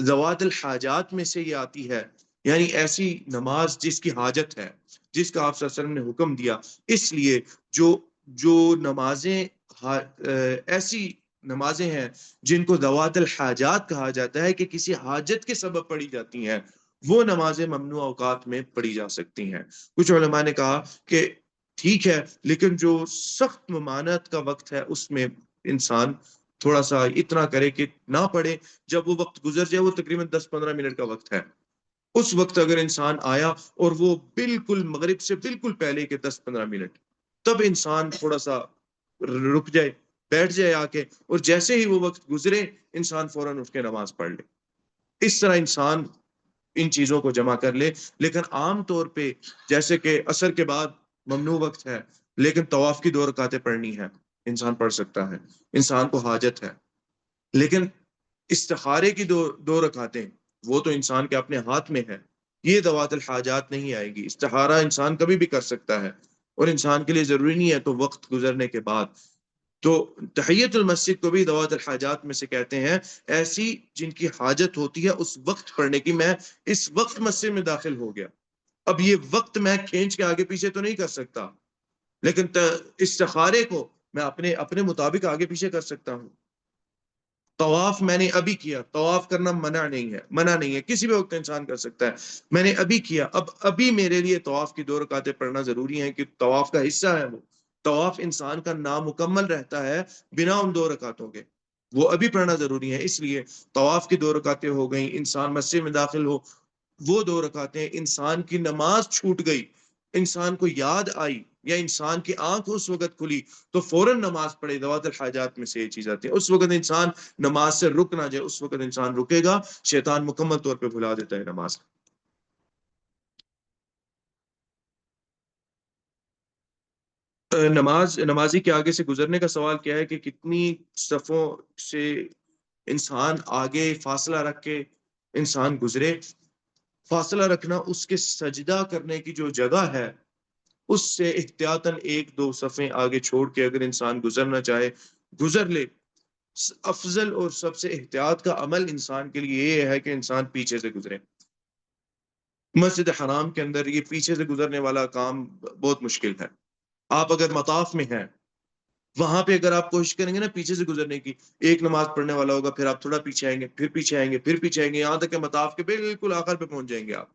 ذوات الحاجات میں سے یہ آتی ہے، یعنی ایسی نماز جس کی حاجت ہے، جس کا آپ صلی اللہ علیہ وسلم نے حکم دیا، اس لیے جو نمازیں ایسی نمازیں ہیں جن کو ذوات الحاجات کہا جاتا ہے کہ کسی حاجت کے سبب پڑھی جاتی ہیں، وہ نمازیں ممنوع اوقات میں پڑھی جا سکتی ہیں. کچھ علماء نے کہا کہ ٹھیک ہے، لیکن جو سخت ممانعت کا وقت ہے اس میں انسان تھوڑا سا اتنا کرے کہ نہ پڑھے. جب وہ وقت گزر جائے، وہ تقریباً 10-15 منٹ کا وقت ہے، اس وقت اگر انسان آیا اور وہ بالکل مغرب سے بالکل پہلے کے 10-15 منٹ، تب انسان تھوڑا سا رک جائے، بیٹھ جائے آ کے، اور جیسے ہی وہ وقت گزرے انسان فوراً اٹھ کے نماز پڑھ لے. اس طرح انسان ان چیزوں کو جمع کر لے. لیکن عام طور پہ جیسے کہ عصر کے بعد ممنوع وقت ہے، لیکن طواف کی 2 رکعتیں پڑھنی ہے، انسان پڑھ سکتا ہے، انسان کو حاجت ہے. لیکن استخارے کی دو رکعتیں وہ تو انسان کے اپنے ہاتھ میں ہے، یہ ذوات الحاجات نہیں آئے گی. استخارہ انسان کبھی بھی کر سکتا ہے اور انسان کے لیے ضروری نہیں ہے تو وقت گزرنے کے بعد. تو تحیت المسجد کو بھی ذوات الحاجات میں سے کہتے ہیں، ایسی جن کی حاجت ہوتی ہے اس وقت پڑھنے کی. میں اس وقت مسجد میں داخل ہو گیا، اب یہ وقت میں کھینچ کے آگے پیچھے تو نہیں کر سکتا، لیکن استخارے کو میں اپنے مطابق آگے پیچھے کر سکتا ہوں. طواف میں نے ابھی کیا، طواف کرنا منع نہیں ہے، کسی بھی وقت انسان کر سکتا ہے. میں نے ابھی کیا، ابھی میرے لیے طواف کی 2 رکعتیں پڑھنا ضروری ہیں کہ طواف کا حصہ ہے. وہ طواف انسان کا نامکمل رہتا ہے بنا ان 2 رکعتوں کے، وہ ابھی پڑھنا ضروری ہے. اس لیے طواف کی 2 رکعتیں ہو گئیں، انسان مسجد میں داخل ہو، وہ 2 رکعتیں، انسان کی نماز چھوٹ گئی، انسان کو یاد آئی یا انسان کی آنکھ اس وقت کھلی تو فوراً نماز پڑھے. ذوات الحاجات میں سے یہ چیز آتی ہے. اس وقت انسان نماز سے رک نہ جائے، اس وقت انسان رکے گا شیطان مکمل طور پہ بھلا دیتا ہے نماز. نمازی کے آگے سے گزرنے کا سوال کیا ہے کہ کتنی صفوں سے انسان آگے فاصلہ رکھ کے انسان گزرے. فاصلہ رکھنا اس کے سجدہ کرنے کی جو جگہ ہے اس سے احتیاطاً 1-2 صفیں آگے چھوڑ کے اگر انسان گزرنا چاہے گزر لے. افضل اور سب سے احتیاط کا عمل انسان کے لیے یہ ہے کہ انسان پیچھے سے گزرے. مسجد حرام کے اندر یہ پیچھے سے گزرنے والا کام بہت مشکل ہے. آپ اگر مطاف میں ہیں، وہاں پہ اگر آپ کوشش کریں گے نا پیچھے سے گزرنے کی، ایک نماز پڑھنے والا ہوگا، پھر آپ تھوڑا پیچھے آئیں گے، پھر پیچھے آئیں گے، پھر پیچھے آئیں گے، یہاں تک کہ مطاف کے بالکل آخر پہ پہنچ جائیں گے آپ.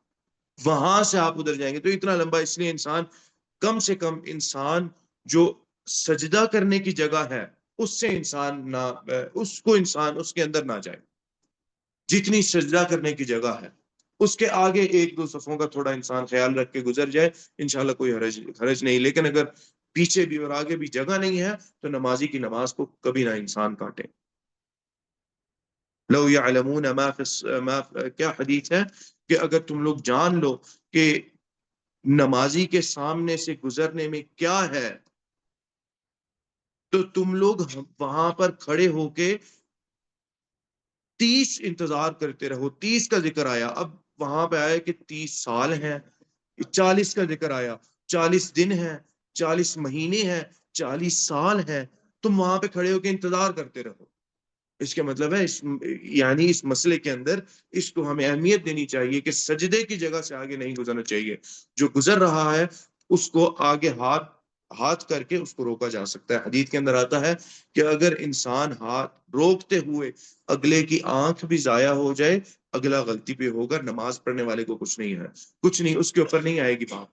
وہاں سے آپ ادھر جائیں گے تو اتنا لمبا. اس لیے انسان کم سے کم انسان جو سجدہ کرنے کی جگہ ہے اس سے انسان نہ انسان اس کے اندر نہ جائے. جتنی سجدہ کرنے کی جگہ ہے اس کے آگے 1-2 صفوں کا تھوڑا انسان خیال رکھ کے گزر جائے، انشاءاللہ کوئی حرج نہیں. لیکن اگر پیچھے بھی اور آگے بھی جگہ نہیں ہے تو نمازی کی نماز کو کبھی نہ انسان کاٹے. لو یعلمون کیا حدیث ہے کہ اگر تم لوگ جان لو کہ نمازی کے سامنے سے گزرنے میں کیا ہے تو تم لوگ وہاں پر کھڑے ہو کے 30 انتظار کرتے رہو. 30 کا ذکر آیا، اب وہاں پہ آیا کہ 30 سال ہیں، 40 کا ذکر آیا، 40 دن ہیں، 40 مہینے ہیں، 40 سال ہیں، تم وہاں پہ کھڑے ہو کے انتظار کرتے رہو. اس کے مطلب ہے یعنی اس مسئلے کے اندر اس کو ہمیں اہمیت دینی چاہیے کہ سجدے کی جگہ سے آگے نہیں گزرنا چاہیے. جو گزر رہا ہے اس کو آگے ہاتھ کر کے اس کو روکا جا سکتا ہے. حدیث کے اندر آتا ہے کہ اگر انسان ہاتھ روکتے ہوئے اگلے کی آنکھ بھی ضائع ہو جائے، اگلا غلطی پہ ہوگا، نماز پڑھنے والے کو کچھ نہیں ہے، کچھ نہیں، اس کے اوپر نہیں آئے گی بات.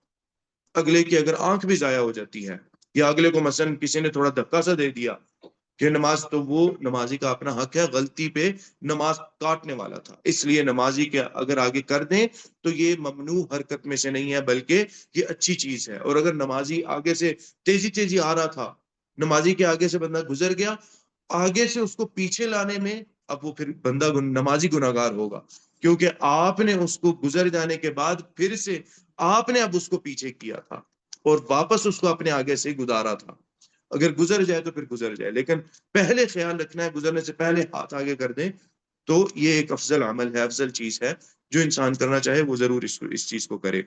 اگلے کی اگر آنکھ بھی ضائع ہو جاتی ہے یا اگلے کو مثلا کسی نے تھوڑا دھکا سا دے دیا کہ نماز تو وہ نمازی کا اپنا حق ہے، غلطی پہ نماز کاٹنے والا تھا، اس لیے نمازی کے اگر آگے کر دیں تو یہ ممنوع حرکت میں سے نہیں ہے، بلکہ یہ اچھی چیز ہے۔ اور اگر نمازی آگے سے تیزی تیزی آ رہا تھا، نمازی کے آگے سے بندہ گزر گیا، آگے سے اس کو پیچھے لانے میں اب وہ پھر بندہ نمازی گناہگار ہوگا، کیونکہ آپ نے اس کو گزر جانے کے بعد پھر سے آپ نے اب اس کو پیچھے کیا تھا اور واپس اس کو اپنے آگے سے گزارا تھا۔ اگر گزر جائے تو پھر گزر جائے، لیکن پہلے خیال رکھنا ہے، گزرنے سے پہلے ہاتھ آگے کر دیں، تو یہ ایک افضل عمل ہے، افضل چیز ہے، جو انسان کرنا چاہے وہ ضرور اس چیز کو کرے۔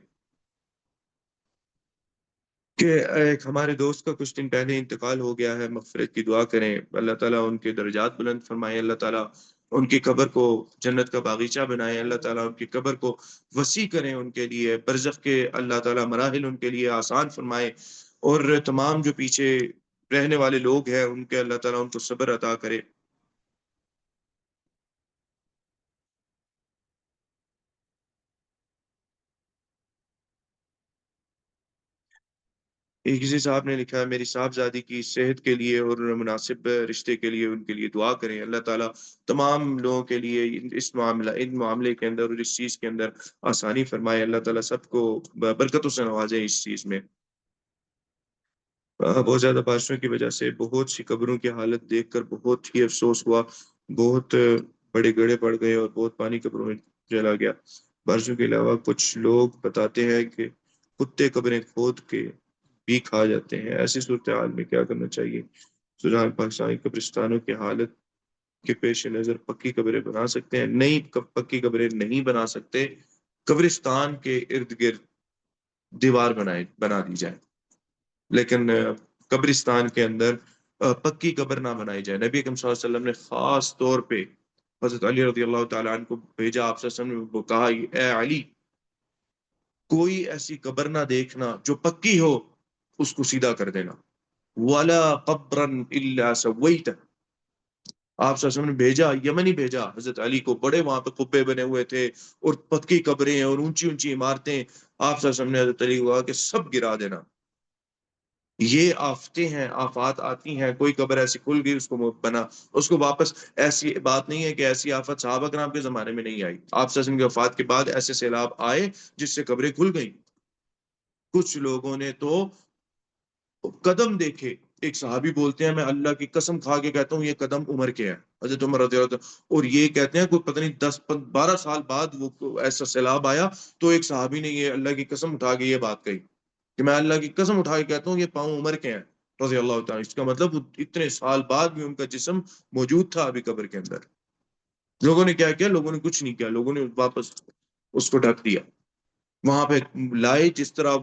کہ ایک ہمارے دوست کا کچھ دن پہلے انتقال ہو گیا ہے، مغفرت کی دعا کریں، اللہ تعالیٰ ان کے درجات بلند فرمائے، اللہ تعالیٰ ان کی قبر کو جنت کا باغیچہ بنائے، اللہ تعالیٰ ان کی قبر کو وسیع کریں، ان کے لیے برزخ کے اللہ تعالیٰ مراحل ان کے لیے آسان فرمائے، اور تمام جو پیچھے رہنے والے لوگ ہیں ان کے اللہ تعالیٰ ان کو صبر عطا کرے۔ ایک کسی صاحب نے لکھا ہے، میری صاحبزادی کی صحت کے لیے اور مناسب رشتے کے لیے ان کے لیے دعا کریں، اللہ تعالیٰ تمام لوگوں کے لیے ان معاملے کے اندر اور اس چیز کے اندر آسانی فرمائے، اللہ تعالیٰ سب کو برکتوں سے نوازے اس چیز میں۔ بہت زیادہ بارشوں کی وجہ سے بہت سی قبروں کی حالت دیکھ کر بہت ہی افسوس ہوا، بہت بڑے گڑھے پڑ گئے اور بہت پانی قبروں میں چلا گیا۔ بارشوں کے علاوہ کچھ لوگ بتاتے ہیں کہ کتے قبریں کھود کے بھی کھا جاتے ہیں، ایسی صورتحال میں کیا کرنا چاہیے؟ سجان پاکستانی قبرستانوں کی حالت کے پیش نظر پکی قبریں بنا سکتے ہیں؟ نہیں، پکی قبریں نہیں بنا سکتے، قبرستان کے ارد گرد دیوار بنا دی جائے، لیکن قبرستان کے اندر پکی قبر نہ بنائی جائے۔ نبی اکرم صلی اللہ علیہ وسلم نے خاص طور پہ حضرت علی رضی اللہ تعالیٰ عنہ کو بھیجا، آپ صلی اللہ علیہ وسلم نے وہ کہا، اے علی، کوئی ایسی قبر نہ دیکھنا جو پکی ہو، اس کو سیدھا کر دینا، وَلَا قَبْرًا إِلَّا سَوَّيْتَ۔ آپ صلی اللہ علیہ وسلم نے بھیجا، یمن ہی بھیجا حضرت علی کو، بڑے وہاں پہ قبے بنے ہوئے تھے اور پکی قبریں اور اونچی اونچی عمارتیں، آپ صلی اللہ علیہ وسلم نے حضرت علی کو کہا کہ سب گرا دینا، یہ آفتیں ہیں، آفات آتی ہیں، کوئی قبر ایسی کھل گئی اس کو بنا، اس کو واپس، ایسی بات نہیں ہے کہ ایسی آفت صحابہ کرام کے زمانے میں نہیں آئی، آپ صلی اللہ علیہ وسلم کی وفات کے بعد ایسے سیلاب آئے جس سے قبریں کھل گئیں۔ کچھ لوگوں نے تو قدم دیکھے، ایک صحابی بولتے ہیں، میں اللہ کی قسم کھا کے کہتا ہوں یہ قدم عمر کے ہیں، حضرت عمر رضی اللہ عنہ، اور یہ کہتے ہیں کوئی پتہ نہیں 10 12 سال بعد وہ ایسا سیلاب آیا تو ایک صحابی نے یہ اللہ کی قسم اٹھا کے یہ بات کہی کہ میں اللہ کی قسم اٹھا کے کہتا ہوں یہ پاؤں عمر کے ہیں رضی اللہ تعالیٰ، اس کا مطلب اتنے سال بعد بھی ان کا جسم موجود تھا ابھی قبر کے اندر۔ لوگوں نے کیا کیا؟ لوگوں نے کچھ نہیں کیا، لوگوں نے واپس اس کو ڈھک دیا، وہاں پہ لائے، جس طرح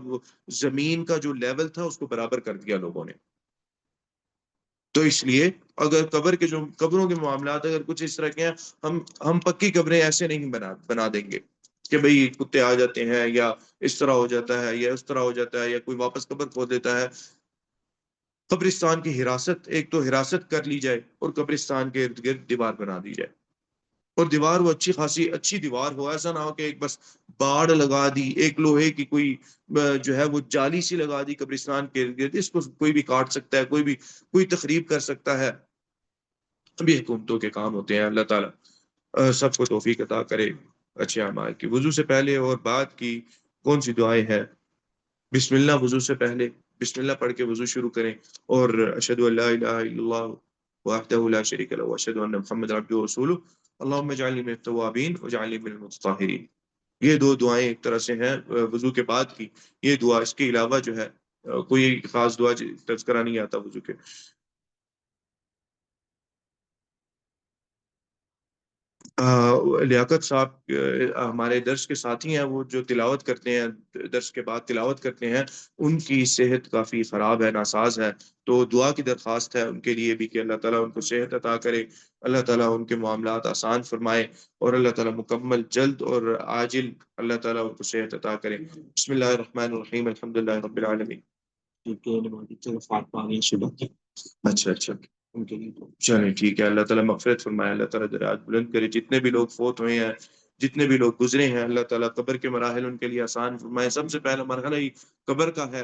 زمین کا جو لیول تھا اس کو برابر کر دیا لوگوں نے۔ تو اس لیے اگر قبروں کے معاملات اگر کچھ اس طرح کے ہیں، ہم پکی قبریں ایسے نہیں بنا دیں گے کہ بھئی کتے آ جاتے ہیں یا اس طرح ہو جاتا ہے یا اس طرح ہو جاتا ہے یا کوئی واپس قبر کھود دیتا ہے۔ قبرستان کی حراست، ایک تو حراست کر لی جائے اور قبرستان کے ارد گرد دیوار بنا دی جائے، اور دیوار وہ اچھی خاصی اچھی دیوار ہو، ایسا نہ ہو کہ ایک بس باڑ لگا دی، ایک لوہے کی کوئی جو ہے وہ جالی سی لگا دی قبرستان کے ارد گرد، اس کو کوئی بھی کاٹ سکتا ہے، کوئی تخریب کر سکتا ہے، ابھی حکومتوں کے کام ہوتے ہیں۔ اللہ تعالیٰ سب کو توفیق عطا کرے اچھے اعمال کی۔ وضو سے پہلے اور بعد کی کون سی دعائیں ہیں؟ بسم اللہ، وضو سے پہلے بسم اللہ پڑھ کے وضو شروع کریں، اور اشہد ان لا الہ الا اللہ وحدہ لا شریک لہ واشہد ان محمد عبدہ ورسولہ اللہم اجعلنی من التوابین واجعلنی من المتطہرین۔ یہ دو دعائیں ایک طرح سے ہیں وضو کے بعد کی، یہ دعا، اس کے علاوہ جو ہے کوئی خاص دعا تذکرہ نہیں آتا وضو کے۔ لیاقت صاحب ہمارے درس کے ساتھی ہیں، وہ جو تلاوت کرتے ہیں، درس کے بعد تلاوت کرتے ہیں، ان کی صحت کافی خراب ہے، ناساز ہے، تو دعا کی درخواست ہے ان کے لیے بھی کہ اللہ تعالیٰ ان کو صحت عطا کرے، اللہ تعالیٰ ان کے معاملات آسان فرمائے، اور اللہ تعالیٰ مکمل جلد اور عاجل اللہ تعالیٰ ان کو صحت عطا کرے۔ بسم اللہ الرحمن الرحیم، الحمد للہ رب العالمین۔ اچھا اچھا، ان کے لیے چلیں ٹھیک ہے، اللہ تعالیٰ مغفرت فرمائے، اللہ تعالیٰ درجات بلند کرے، جتنے بھی لوگ فوت ہوئے ہیں، جتنے بھی لوگ گزرے ہیں، اللہ تعالیٰ قبر کے مراحل ان کے لیے آسان فرمائے۔ سب سے پہلا مرحلہ ہی قبر کا ہے،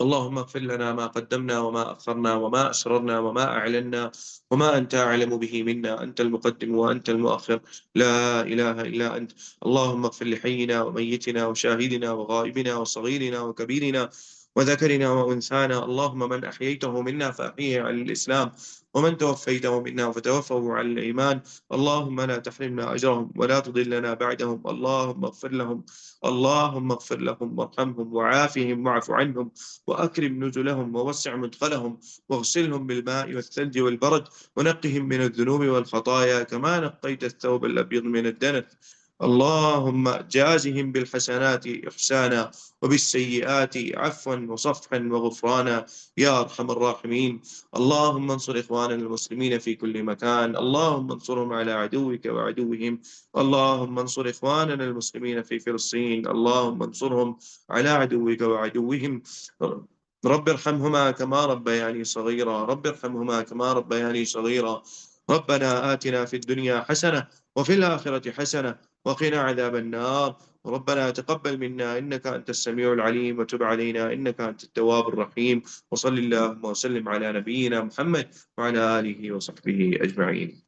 اللهم اغفر لنا ما قدمنا وما أخرنا وما أسررنا وما أعلنا وما أنت أعلم به منا، أنت المقدم وأنت المؤخر، لا إله إلا أنت. اللهم اغفر لحينا وميتنا وشاهدنا وغائبنا وصغيرنا وكبيرنا وذكرنا وأنثانا. اللهم من أحييته منا فأحيه على الإسلام، ومن توفيته منا فتوفه على الإيمان. اللهم لا تحرمنا أجرهم ولا تضلنا بعدهم. اللهم اغفر لهم، اللهم اغفر لهم وارحمهم وعافهم واعف عنهم وأكرم نزلهم ووسع مدخلهم واغسلهم بالماء والثلج والبرد ونقهم من الذنوب والخطايا كما نقيت الثوب الأبيض من الدنس. اللهم جازهم بالحسنات إحسانا وبالسيئات عفوا وصفحا وغفرانا يا أرحم الراحمين. اللهم انصر إخواننا المسلمين في كل مكان، اللهم انصرهم على عدوك وعدوهم. اللهم انصر إخواننا المسلمين في فلسطين، اللهم انصرهم على عدوك وعدوهم. رب ارحمهما كما ربياني صغيرا، رب ارحمهما كما ربياني صغيرا. ربنا آتنا في الدنيا حسنة وفي الآخرة حسنة وقنا عذاب النار. ربنا تقبل منا إنك أنت السميع العليم، وتب علينا إنك أنت التواب الرحيم. وصل اللهم وسلم على نبينا محمد وعلى آله وصحبه أجمعين.